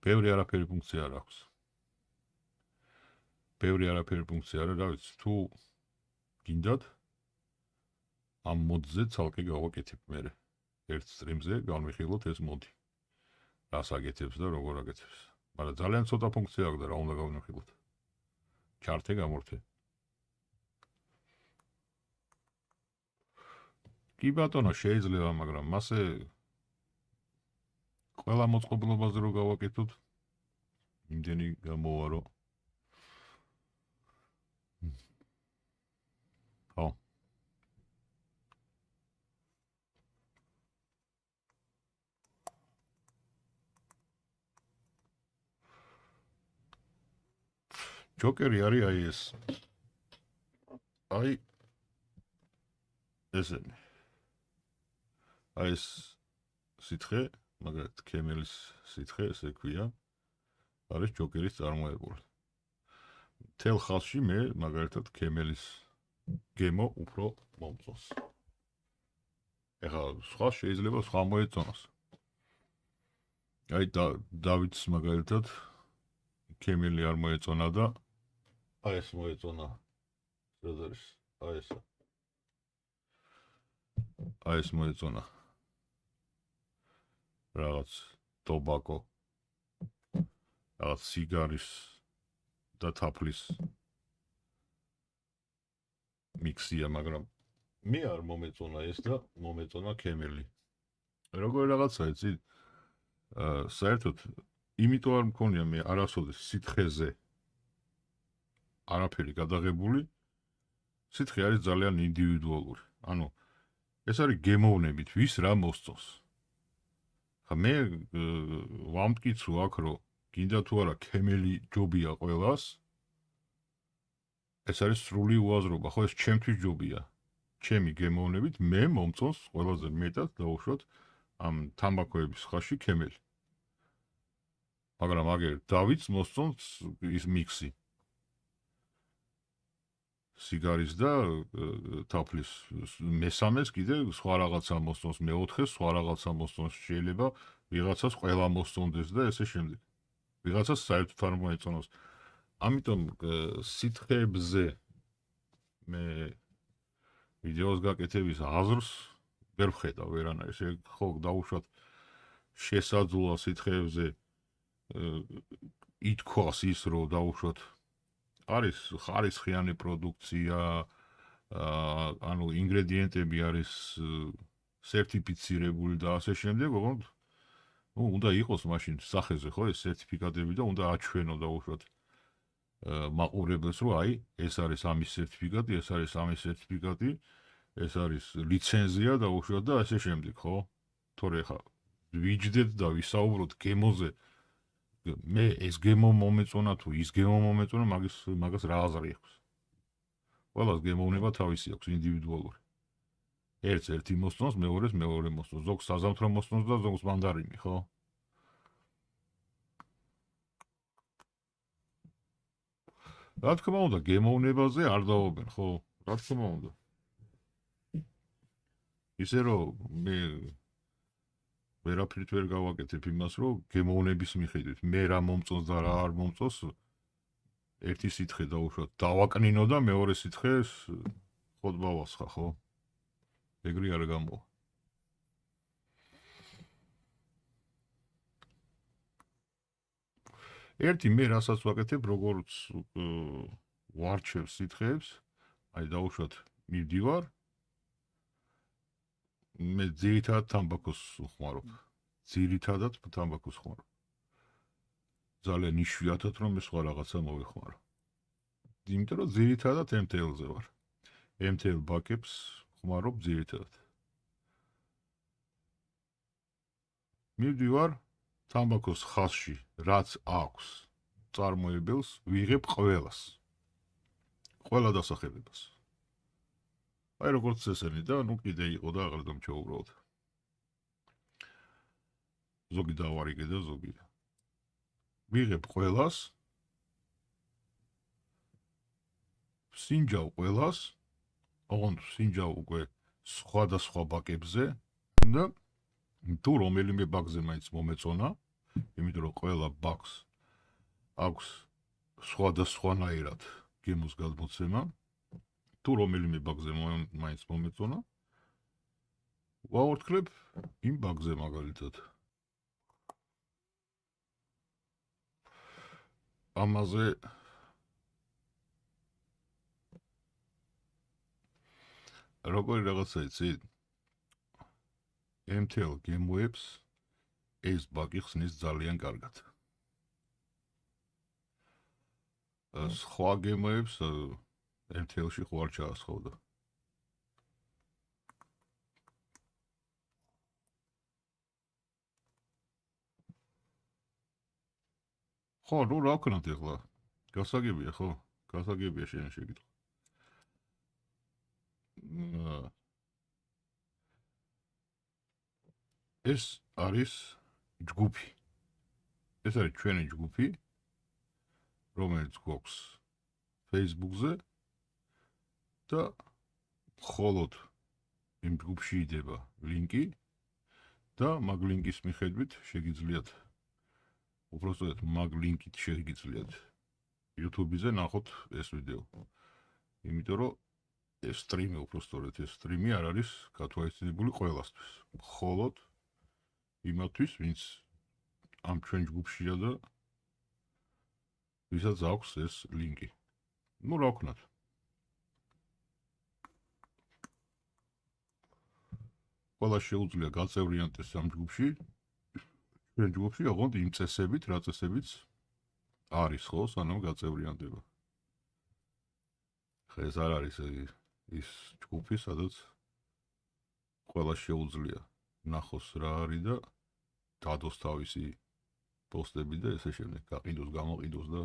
ბევრი არაფერი ფუნქცია არ აქვს. ბევრი არაფერი ფუნქცია არა, რა ვიცი, თუ გინდათ ამ მოდზე ცალკე გავაკეთებ მე. ერთ სტრიმზე განვიხილოთ ეს მოდი. რას აკეთებს და როგორ აკეთებს. მაგრამ ძალიან ცოტა ფუნქცია აქვს და რა უნდა გავვიხილოთ. ჩარტე გამორთე. კი ბატონო, შეიძლება, მაგრამ მასე ყველა მოწყობილობაზე რო გავაკეთოთ, იმდენი გამოვა რომ ხო. ჯოკერი არის აი ეს. აი ესენი. აი ეს სითხე, მაგათ კემელის სითხე, ესე ქვია. არის ჯოკერის წარმოებული. თელ ხალხში მე მაგალითად კემელის გემო უფრო მომწონს. ეხლა სხვა შეიძლება სხვა მოეწონოს. აი დავითს მაგალითად კემელი არ მოეწონა და აი ეს მოეწონა. როდესაც აი ესა. აი ეს მოეწონა. რაღაც ტობაკო. რაღაც სიგარის და თაფლის მიქსია, მაგრამ მე არ მომეწონა ეს და მომეწონა კემელი. როგორ რაღაცა იცი? საერთოდ იმიტომ არ მქონია მე არასოდეს სითხეზე არაფერი გადაღებული. სითხე არის ძალიან ინდივიდუალური. ანუ ეს არის გემოვნებით, ვის რა მოსწონს. ხა მე ვამტკიცო აქ რომ გინდა თუ არა კემელი ჯობია ყველას. ეს არის სრული უაზრობა, ხო ეს ჩემთვის ჯობია. ჩემი გემოვნებით მე მომწონს ყველაზე მეტად დაუშვათ ამ თამბაქოების ხაში კემელი. მაგრამ აგერ დავითს მოსწონს ის მიქსი. სიგარის და თაფლის მესამეს კიდე სხვა რაღაცა მოსწონს, მეოთხეს სხვა რაღაცა მოსწონს, შეიძლება ვიღაცას ყველა მოსწონდეს და ესე შემდეგ. ვიღაცას საერთოდ არ მოეწონოს. ამიტომ სითხეებზე მე ვიდეოს გაკეთების აზრს ვერ ვხედავ ვერანაირ. ხო დაუშვათ შესაძლოა სითხეებზე ითქვას ის რომ დაუშვათ არის ხარისხიანი პროდუქცია, ანუ ინგრედიენტები არის სერტიფიცირებული და ასე შემდეგ, ოღონდ უნდა იყოს მაშინ სახეზე ხო ეს სერტიფიკატები და უნდა აჩვენო დაუშვათ მაყურებელს რომ აი ეს არის ამის სერტიფიკატი, ეს არის ამის სერტიფიკატი, ეს არის ლიცენზია დაუშვათ და ასე შემდეგ, ხო? თორე ხა ვიჯდეთ და ვისაუბროთ გემოზე მე ეს გემო მომეწონა თუ ის გემო მომეწონა, მაგას რა აზრი აქვს? ყველას გემოვნება თავისი აქვს, ინდივიდუალური. ერთს ერთი მოსწონს, მეორეს მეორე მოსწონს, ზოგს საზამთრო მოსწონს და ზოგს მანდარინი, ხო? რა თქმა უნდა, გემოვნებაზე არ დაობენ, ხო? რა თქმა უნდა. ისე რომ მე ვერაფრით ვერ გავაკეთებ იმას, რომ გემოვნების მიხედვით მე რა მომწონს და რა არ მომწონს, ერთი სითხე დაუშვათ დავაკნინო და მეორე სითხეს ხოდბა ვასხა, ხო? ეგრე არ გამოვა. ერთი მე რასაც ვაკეთებ, როგორც ვარჩევ სითხეებს, აი დაუშვათ მივდივარ, მე ძირითადად თამბაქოს ვხმარობ. ძირითადად თამბაქოს ვხმარობ. ძალიან იშვიათად რომ მე სხვა რაღაცა მოვიხმარო. იმიტომ რომ ძირითადად MTL-ზე ვარ. MTL ბაკებს ვხმარობ ძირითადად. მივდივარ თამბაქოს ხაზში, რაც აქვს წარმოებელს, ვიღებ ყველას. ყველა დასახელებას. აი როგორც ესენი და ნუ კიდე იყო და აღარ დამჩა უბრალოდ. ზოგი დავარიგე და ზოგი. ვიღებ ყველას. სინჯავ ყველას. ოღონდ სინჯავ უკვე სხვადასხვა ბაკებზე და თუ რომელიმე ბაკზე მაინც მომეწონა, იმიტომ რომ ყველა ბაკს აქვს სხვადასხვანაირად გემოს გადმოცემა, თუ რომელიმე ბაკზე მაინც მომეწონა, ვაორთქლებ იმ ბაკზე მაგალითად. ამაზე როგორი რაღაცა იცით? MTL გემოებს ეს ბაკი ხსნის ძალიან კარგად. სხვა გემოებს MTL-ში ხო არ ჩაასხავდა. ხო, ნუ რა ვქნათ ახლა? გასაგებია ხო? გასაგებია შენ შეგიძლია. ეს არის ჯგუფი. ეს არის ჩვენი ჯგუფი, რომელიც გვაქვს Facebook-ზე და მხოლოდ იმ ჯგუფში იდება ლინკი და მაგ ლინკის მიხედვით შეგიძლიათ უბრალოდ მაგ ლინკით შეგიძლიათ YouTube-ზე ნახოთ ეს ვიდეო. იმიტომ რომ ეს სტრიმი უბრალოდ ეს სტრიმი არ არის გათვალისწინებული ყველასთვის. მხოლოდ იმათთვის, ვინც ამ ჩვენ ჯგუფშია და ვისაც აქვს ეს ლინკი. ნუ რა ვქნათ? ყველა შეუძლია გაწევრიანდეს ამ ჯგუფში. ჩვენ ჯგუფში ოღონდ იმ წესებით, რა წესებიც არის ხო, სანამ გაწევრიანდება. ხა ეს არ არის ის ჯგუფი, სადაც ყველა შეუძლია ნახოს რა არის და დადოს თავისი პოსტები და ესე შემდეგ, გაყიდოს, გამოყიდოს და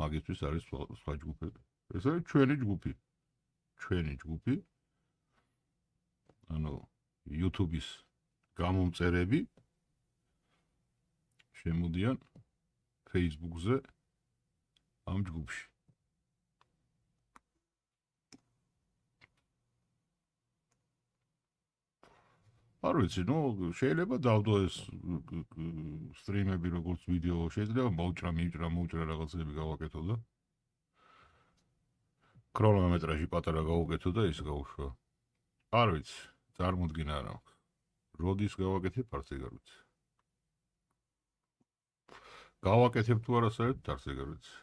მაგისთვის არის სხვა ჯგუფები. ეს არის ჩვენი ჯგუფი. ჩვენი ჯგუფი. ანუ YouTube-ის გამომწერები შემოდიან Facebook-ზე ამ ჯგუფში. არ ვიცი, ნუ შეიძლება დავდო ეს სტრიმები როგორც ვიდეო, შეიძლება მოვჭრა რაღაცები გავაკეთო და ქრონომეტრაჟი პატარა გავუკეთო და ის გავუშვა. არ ვიცი, წარმოდგენა არ აქვს. როდის გავაკეთებ, არც ეგარ ვიცი. გავაკეთებ თუ არა საერთოდ არც ეგარ ვიცი.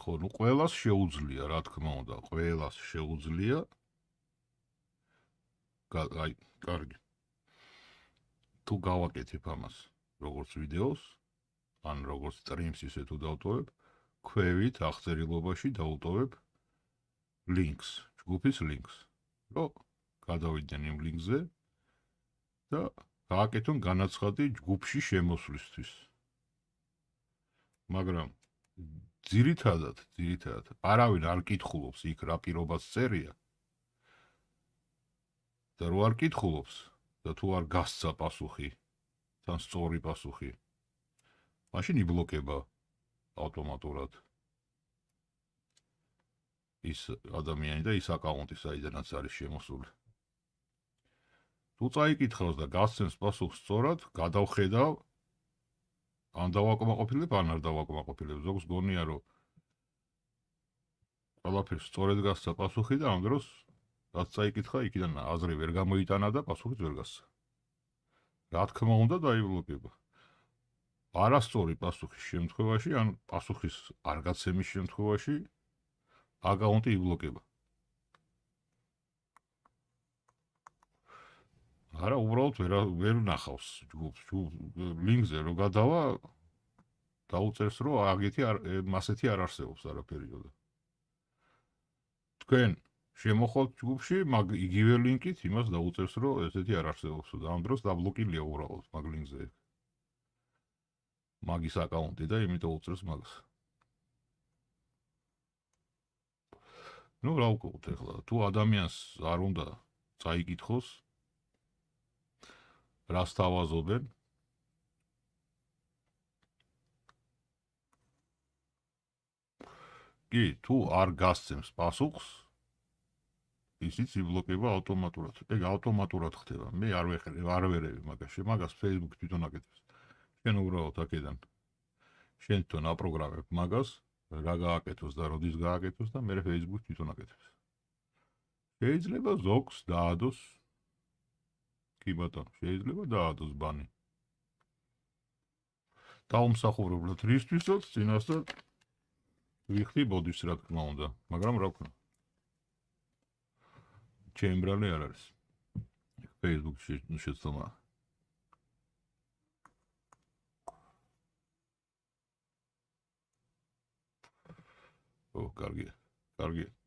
ხო, ნუ ყველას შეუძლია, რა თქმა უნდა, ყველას შეუძლია. აი, კარგი. თუ გავაკეთებ ამას, როგორც ვიდეოს, ან როგორც სტრიმს ისე თუ დავტოვებ, ქვევით აღწერილობაში დავუტოვებ ლინკს, ჯგუფის ლინკს. რომ გადავიდნენ იმ ლინკზე და გააკეთონ განაცხადი ჯგუფში შემოსვლისთვის. მაგრამ ძირითადად არავინ არ კითხულობს იქ რა პირობას წერია და რო არ კითხულობს და თუ არ გასცა პასუხი, თან სწორი პასუხი, მაშინ იბლოკება ავტომატურად ის ადამიანი და ის აკაუნტი, საიდანაც არის შემოსული. თუ წაიკითხავს და გასცემს პასუხს სწორად, გადავხედავ, ან დავაკმაყოფილებ, ან არ დავაკმაყოფილებ. ზოგს გონია, რომ ყველაფერს სწორედ გასცა პასუხი და ამ დროს რაც წაიკითხა, იქიდან აზრი ვერ გამოიტანა და პასუხიც ვერ გასცა. რა თქმა უნდა დაიბლოკება. არასწორი პასუხის შემთხვევაში, ან პასუხის არ გაცემის შემთხვევაში აკაუნტი იბლოკება. არა, უბრალოდ ვერ ნახავს ჯგუფს. ლინკზე რო გადავა, დაუწერს რომ ასეთი არ არსებობს არაფერიო და. თქვენ შემოხვალთ ჯგუფში, მაგ იგივე ლინკით იმას დაუწერს რომ ესეთი არ არსებობს და ამ დროს დაბლოკილია უბრალოდ მაგ ლინკზე. მაგის აკაუნტი და იმიტომ უწერს მაგას. რა ვუყურებთ ახლა? თუ ადამიანს არ უნდა წაიკითხოს, რას თავაზობენ? კი, თუ არ გასცემს პასუხს, ისიც იბლოკება ავტომატურად. ეგ ავტომატურად ხდება. მე არ ვერევი მაგაში. მაგას Facebook თვითონ აკეთებს. შენ უბრალოდ აქედან შენ თვითონ აპროგრამებ მაგას, რა გააკეთოს და როდის გააკეთოს და მე Facebook თვითონ აკეთებს. შეიძლება ზოგს დაადოს. კი ბატონო, შეიძლება დაადოს ბანი. დაუმსახურებლად რისთვისაც წინასწარ ვიხდი ბოდის რა თქმა უნდა, მაგრამ რა ვქნა. ჩემბრალი არ არის. Facebook-ში შეცდომა. კარგი.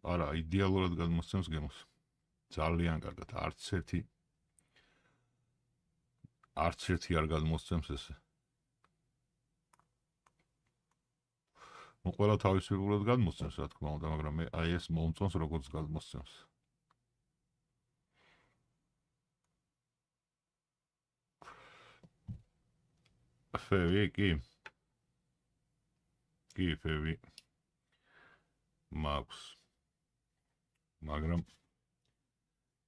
არა, იდეალურად გადმოსცემს გემოს. ძალიან კარგად, არც ერთი არ გადმოსცემს ესე. ყველა თავისებურად გადმოსცემს, რა თქმა უნდა, მაგრამ მე აი ეს მომწონს როგორც გადმოსცემს. ფევი, კი, ფევი. მაქვს. მაგრამ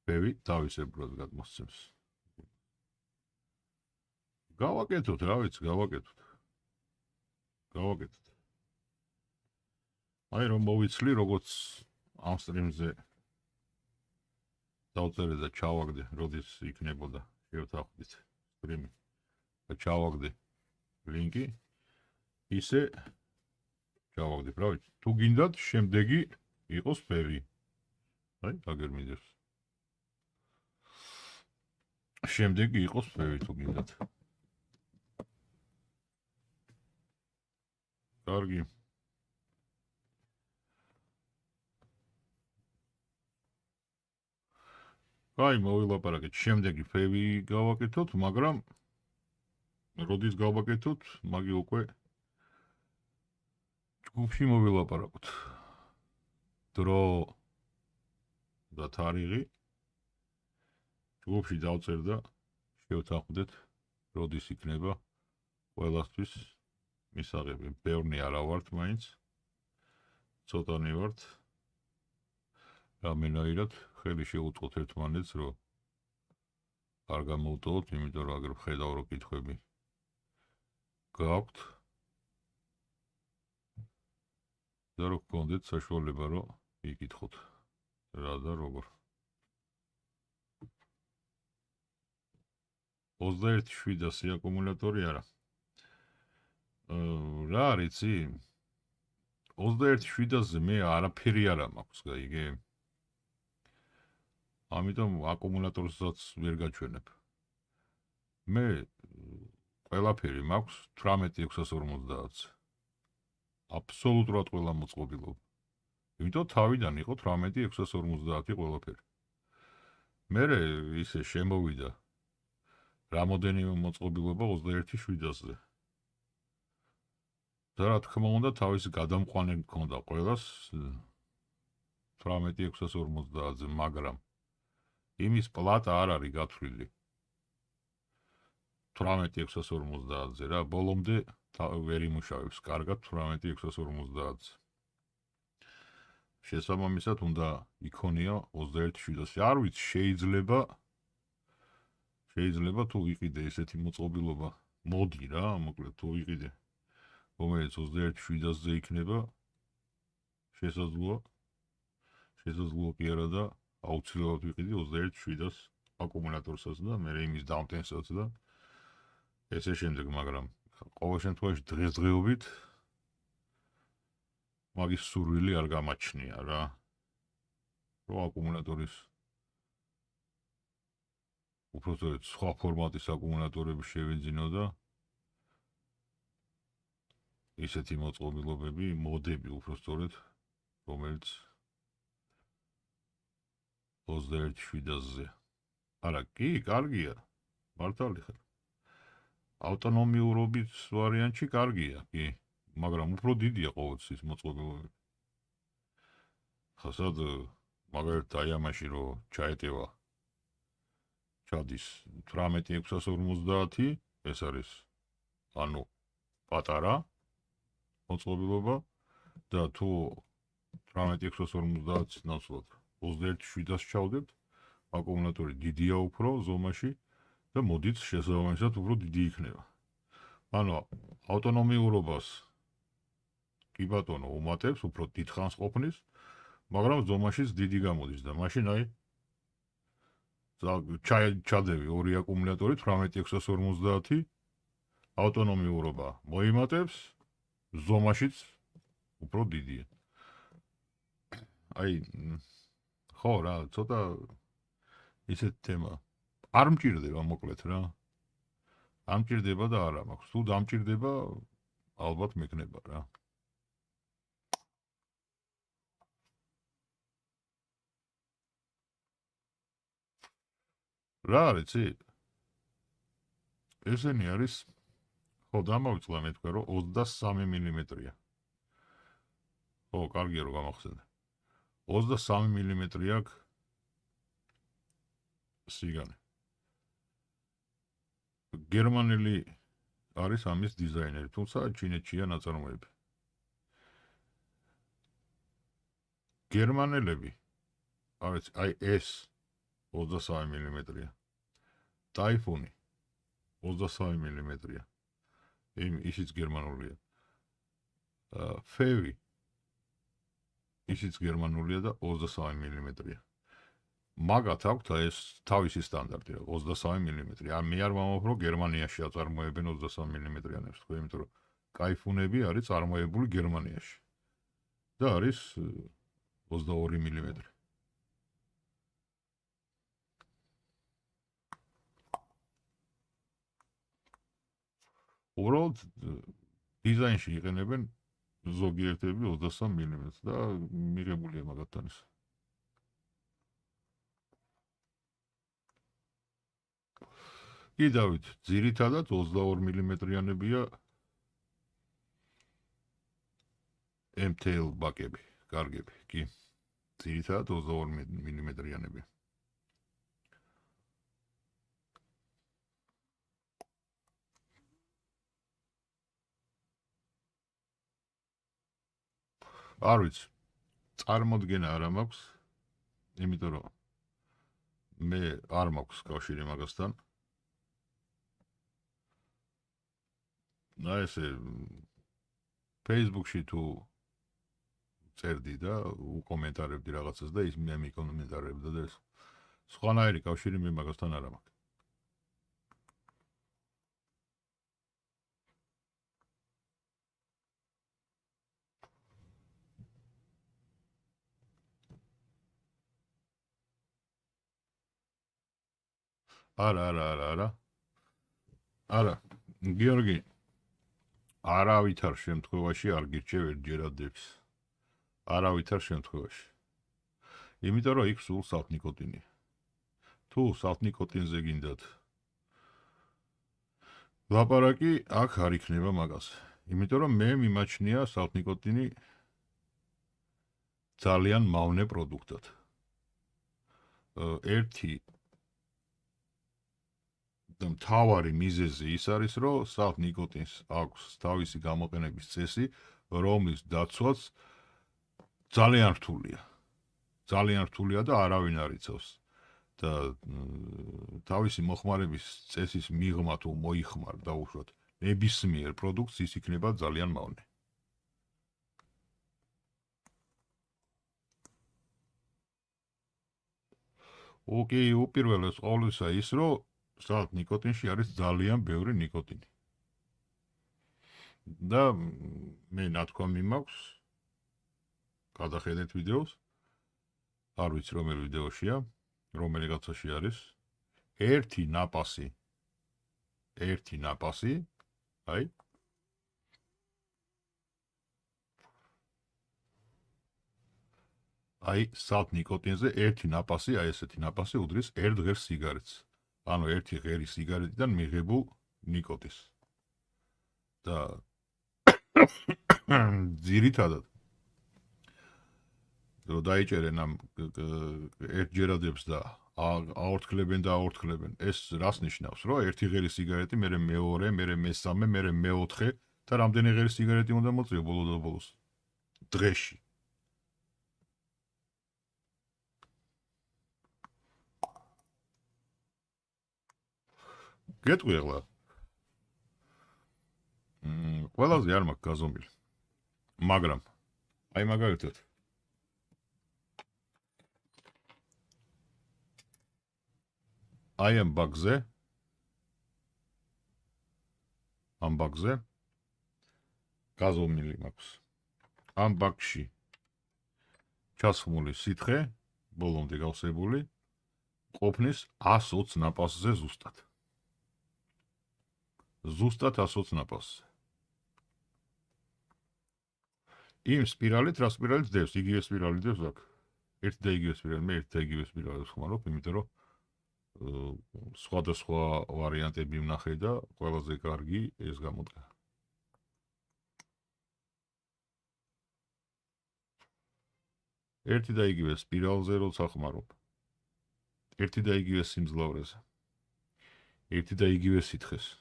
ფევი თავისებურად გადმოსცემს. გავაკეთოთ, რა ვიცი, გავაკეთოთ. აი რომ მოვიცლი, როგორც ამ სტრიმზე დავწერე და ჩავაგდე, როდის იქნებოდა, შევთანხმდით სტრიმი და ჩავაგდე ლინკი, ისე ჩავაგდებ, რა ვიცი, თუ გინდათ შემდეგი იყოს ფევი. აი, აგერ მიდევს. შემდეგი იყოს ფევი, თუ გინდათ. კარგი. აი, მოვილაპარაკეთ, შემდეგი ფევი გავაკეთოთ, მაგრამ როდის გავაკეთოთ, მაგი უკვე ჯგუფში მოვილაპარაკოთ. დრო და თარიღი ჯგუფში დავწერ და შევთანხმდეთ, როდის იქნება ყველასთვის მისაღები. ბევრნი არა ვართ მაინც, ცოტანი ვართ. რამენაირად ხელი შეუწყოთ ერთმანეთს, რომ არ გამოვტოვოთ, იმიტომ რომ აგერ ვხედავ, რომ კითხვები გაქვთ და რომ გქონდეთ საშუალება, რომ იკითხოთ რა და როგორ. 21.700 აკუმულატორი არა. რა არიცი? 21.700-ზე მე არაფერი არ მაქვს, გაიგე? ამიტომ აკუმულატორსაც ვერ გაჩვენებ. მე ყველაფერი მაქვს 18.650-ზე. აბსოლუტურად ყველა მოწყობილობა. იმიტომ თავიდან იყო 18.650 ყველაფერი. მერე ისე შემოვიდა რამოდენიმე მოწყობილობა 21.700-ზე. და რა თქმა უნდა, თავისი გადამყვანი მქონდა ყველას 18.650-ზე, მაგრამ იმის პლატა არ არის გათვლილი 18.650-ზე რა, ბოლომდე ვერ იმუშავებს კარგად 18.650-ზე. შესაბამისად უნდა იქონია 21.700. არ ვიცი, შეიძლება თუ ვიყიდე ესეთი მოწყობილობა, მოდი რა, მოკლედ თუ ვიყიდე, რომელიც 21.700-ზე იქნება, შესაძლოა შესაძლოა კი არა და აუცილებლად ვიყიდი 21.700-ს აკუმულატორსაც და მე იმის დამტენსაც და ესე შემდეგ, მაგრამ ყოველ შემთხვევაში დღესდღეობით მაგის სურვილი არ გამაჩნია რა. რომ აკუმულატორის უბრალოდ სხვა ფორმატის აკუმულატორები შევიძინო და ისეთი მოწყობილობები, მოდები უბრალოდ რომელიც 21.700-ზე. არა, კი, კარგია. მართალი ხარ. ავტონომიურობის ვარიანტი კარგია, კი, მაგრამ უფრო დიდია ყოველთვის მოწყობილობები. ხასად მაგალითად აი ამაში რომ ჩაეტევა ჩადის 18.650 ეს არის ანუ პატარა მოწყობილობა და თუ 18.650-ს ნაცვლად 21.700-ს ჩავდებთ, აკუმულატორი დიდია უფრო ზომაში და მოდით შესაბამისად უფრო დიდი იქნება. ანუ ავტონომიურობას კი ბატონო უმატებს, უფრო დიდხანს ყოფნის, მაგრამ ზომაშიც დიდი გამოდის და მაშინ აი ჩადევი ორი აკუმულატორი 18.650 ავტონომიურობა მოიმატებს, ზომაშიც უფრო დიდია. აი ხო რა, ცოტა ისეთ თემა არ მჭირდება მოკლედ რა. არ მჭირდება და არა მაქვს. თუ დამჭირდება, ალბათ მეკნება რა. რა არიცი? ესენი არის ხო დამავიწყდა მე თქვენ რომ 23 მმ-ია. ხო, კარგია რომ გამახსენე. 23 მმ აქვს სიგანე. გერმანელი არის ამის დიზაინერი, თუმცა ჩინეთშია ნაწარმოები. გერმანელები არის აი ეს 23 მმ-ია. ტაიფუნი 23 მმ-ია. ისიც გერმანულია. ფევი ისიც გერმანულია და 23 მმ-ია. მაგათ აქვთ ეს თავისი სტანდარტი 23 მმ. მე არ ვამაყობ რომ გერმანიაში აწარმოებენ 23 მმ-იანებს, ხო, იმიტომ რომ კაიფუნები არის წარმოებული გერმანიაში. და არის 22 მმ. უბრალოდ დიზაინში იყენებენ ზოგიერთები 23 მმ და მიღებულია მაგათთან ის. კი დავით, ძირითადად 22 მმ-იანებია MTL ბაკები, კარგები, კი. ძირითადად 22 მმ-იანებია. არ ვიცი, წარმოდგენა არ მაქვს, იმიტომ რომ მე არ მაქვს კავშირი მაგასთან. ესე Facebook-ში თუ წერდი და უკომენტარებდი რაღაცას და ის მე მიკომენტარებდა და ეს სხვანაირი კავშირი მე მაგასთან არ მაქვს. არა, გიორგი, არავითარ შემთხვევაში არ გირჩევ ერთჯერად დებს. არავითარ შემთხვევაში. იმიტომ რომ იქ სულ სალტნიკოტინია. თუ სალტნიკოტინზე გინდათ ლაპარაკი, აქ არ იქნება მაგაზე. იმიტომ რომ მე მიმაჩნია სალტნიკოტინი ძალიან მავნე პროდუქტად. ერთი მთავარი მიზეზი ის არის, რომ სალტნიკოტინს აქვს თავისი გამოყენების წესი, რომლის დაცვაც ძალიან რთულია. ძალიან რთულია და არავინ არ იცავს. და თავისი მოხმარების წესის მიღმა თუ მოიხმარ დაუშვათ ნებისმიერ პროდუქტს ის იქნება ძალიან მავნე. უკი უპირველეს ყოვლისა ის, რომ სადაც ნიკოტინში არის ძალიან ბევრი ნიკოტინი. და მე ნათქვამი მაქვს, გადახედეთ ვიდეოს, არ ვიცი რომელი ვიდეოშია, რომელი კაცაში არის, ერთი ნაპასი, აი, სად ნიკოტინზე ერთი ნაპასი, აი ესეთი ნაპასი უდრის ერთ ღერს სიგარეტს. ანუ ერთი ღერი სიგარეტიდან მიღებულ ნიკოტინს. და ძირითადად რომ დაიჭერენ ამ ერთჯერადებს და აორთქლებენ და აორთქლებენ, ეს რას ნიშნავს, რომ ერთი ღერი სიგარეტი, მერე მეორე, მერე მესამე, მერე მეოთხე და რამდენი ღერი სიგარეტი უნდა მოწიო ბოლოს დღეში. გეტყვი ახლა. ყველაზე არ მაქვს გაზომილი. მაგრამ აი მაგალითად აი ამ ბაგზე გაზომილი მაქვს. ამ ბაგში ჩასხმული სითხე, ბოლომდე გავსებული, ყოფნის 120 ნაპასზე ზუსტად. ზუსტად 120 ნაპასზე. იმ სპირალით, რა სპირალით დევს, იგივე სპირალი დევს აქ. ერთი და იგივე სპირალი, მე ერთი და იგივე სპირალს ხმარობ, იმიტომ რომ სხვადასხვა ვარიანტები ვნახე და ყველაზე კარგი ეს გამოდგა. ერთი და იგივე სპირალზე როცა ხმარობ, ერთი და იგივე სიმძლავრეზე, ერთი და იგივე სითხეს.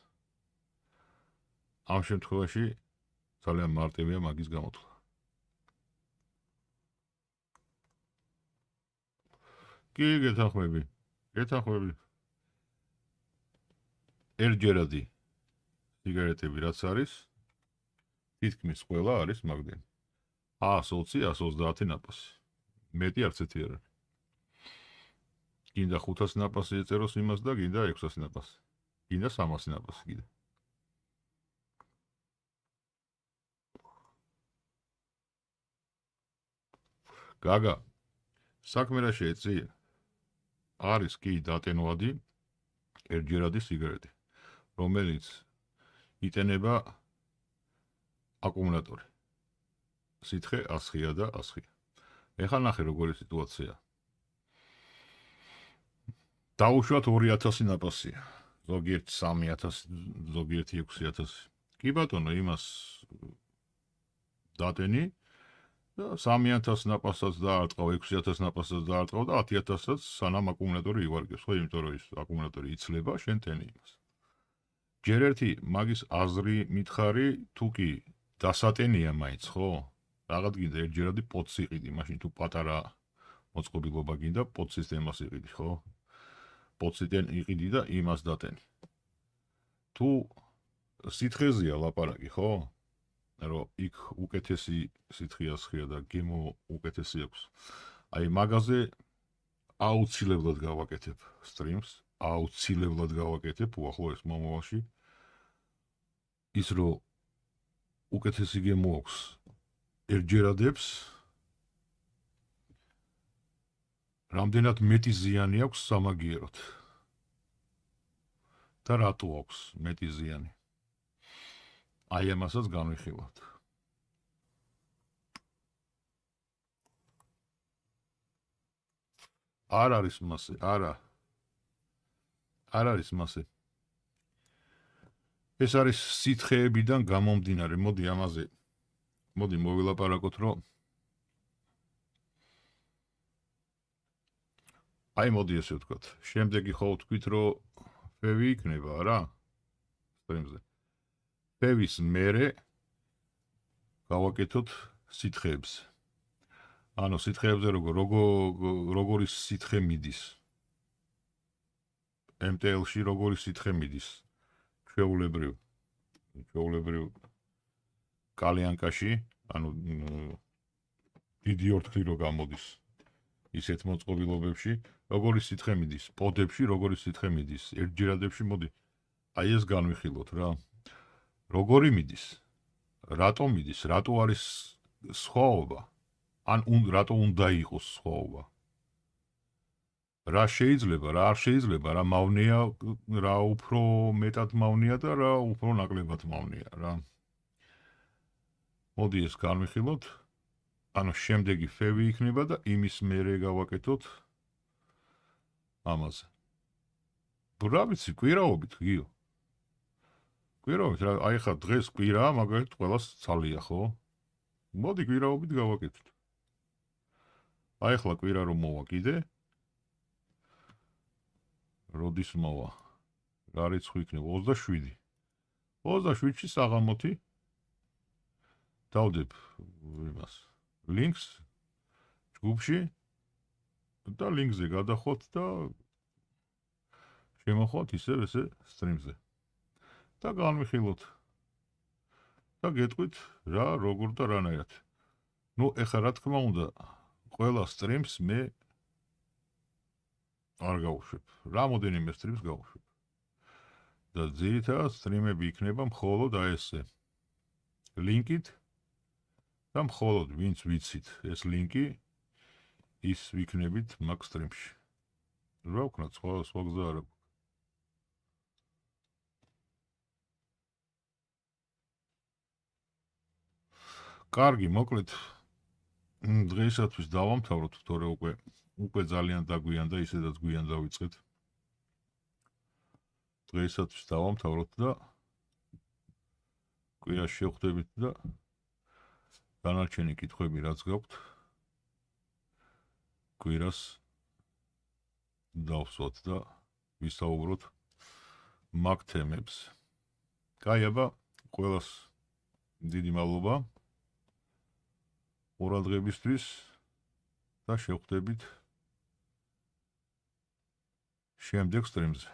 ამ შემთხვევაში ძალიან მარტივია მაგის გამოთვლა. კი, გეთანხმები. ერთჯერადი სიგარეტები რაც არის, თითქმის ყველა არის მაგდენი. 120, 130 ნაპასი. მეტი არც ერთი არ არის. გინდა 500 ნაპასი ეწეროს იმას და გინდა 600 ნაპასი. გინდა 300 ნაპასი კიდე. გაგა, საქმე რა შეეწია? არის კი დატენვადი ერთჯერადი სიგარეტი, რომელიც იტენება აკუმულატორი. სითხე 100-ია და 100-ია. ეხლა ნახე როგორი სიტუაცია. დაუშვათ 2000 ნაპასია. ზოგიერთი 3000, ზოგიერთი 6000. კი ბატონო, იმას დატენი და 3000 ნაპასაც დაარტყავ, 6000 ნაპასაც დაარტყავ და 10000-საც სანამ აკუმულატორი ივარგებს, ხო, იმიტომ რომ ის აკუმულატორი იცლება, შენ ტენი იმას. ჯერ ერთი მაგის აზრი მითხარი, თუ კი დასატენია მაინც, ხო? რაღაც გინდა ერთჯერადი პოც იყიდი, მაშინ თუ პატარა მოწყობილობა გინდა, პოც სისტემას იყიდი, ხო? პოციდან იყიდი და იმას დატენი. თუ სითხეზეა ლაპარაკი, ხო? რომ იქ უკეთესი სითხეა სხია და გემო უკეთესი აქვს. აი მაგაზე აუცილებლად გავაკეთებ სტრიმს, აუცილებლად გავაკეთებ უახლოეს მომავალში. ის რომ უკეთესი გემო აქვს ერთჯერადებს, რამდენად მეტი ზიანი აქვს სამაგიეროდ. და რატო აქვს მეტი ზიანი? აი ამასაც განვიხილავთ. არ არის მასე, არა. არ არის მასე. ეს არის სითხეებიდან გამომდინარე. მოდი ამაზე. მოდი მოვილაპარაკოთ, რომ აი მოდი ესე ვთქვათ. შემდეგი ხო ვთქვით, რომ ფევი იქნება, რა? სტრიმზე. ფევის მერე გავაკეთოთ სითხეებს. ანუ სითხეებზე როგორი სითხე მიდის. MTL-ში როგორი სითხე მიდის. ჩვეულებრივ კალიანკაში, ანუ დიდი ორთქლი რო გამოდის. ისეთ მოწყობილობებში, როგორი სითხე მიდის, პოდებში, როგორი სითხე მიდის, ერთჯერადებში მოდი. აი ეს განვიხილოთ რა. როგორი მიდის? რატო მიდის? რატო არის სხვაობა? ან რატო უნდა იყოს სხვაობა? რა შეიძლება, რა არ შეიძლება, რა მავნეა, რა უფრო მეტად მავნეა და რა უფრო ნაკლებად მავნეა რა. მოდი ეს განვიხილოთ. ანუ შემდეგი ფევი იქნება და იმის მერე გავაკეთოთ ამაზე. რა ვიცი, კვირაობით გიო. კვირაობით რა, აი ხა დღეს კვირაა, მაგალითად ყველას ცალია, ხო? მოდი კვირაობით გავაკეთოთ. აი ხლა კვირა რომ მოვა კიდე. როდის მოვა? რა რიცხვი იქნება? 27. 27-ში საღამოთი დავდებ იმას. ლინკს ჯგუფში და ლინკზე გადახოთ და შემოხვათ ისევ ესე სტრიმზე. და განვიხილოთ. და გეტყვით რა, როგორ და რანაირად. ნუ ეხლა რა თქმა უნდა, ყველა სტრიმს მე არ გავუშვებ. რამოდენიმე სტრიმს გავუშვებ. და ძირითადად სტრიმები იქნება მხოლოდ აი ესე. ლინკით და მხოლოდ ვინც ვიცით ეს ლინკი ის ვიქნებით მაგ სტრიმში. რა ვქნათ, სხვა გზა არ აქვს. კარგი, მოკლედ დღეისათვის დავამთავროთ, თორე უკვე ძალიან დაგვიანდა, ისედაც გვიან დავიწყეთ. დღეისათვის დავამთავროთ და კვირას შევხვდებით და დანარჩენი კითხვები რაც გაქვთ კვირას დავსვათ და ვისაუბროთ მაგ თემებს. კაი, აბა, ყველას დიდი მადლობა ყურადღებისთვის და შევხვდებით შემდეგ სტრიმზე.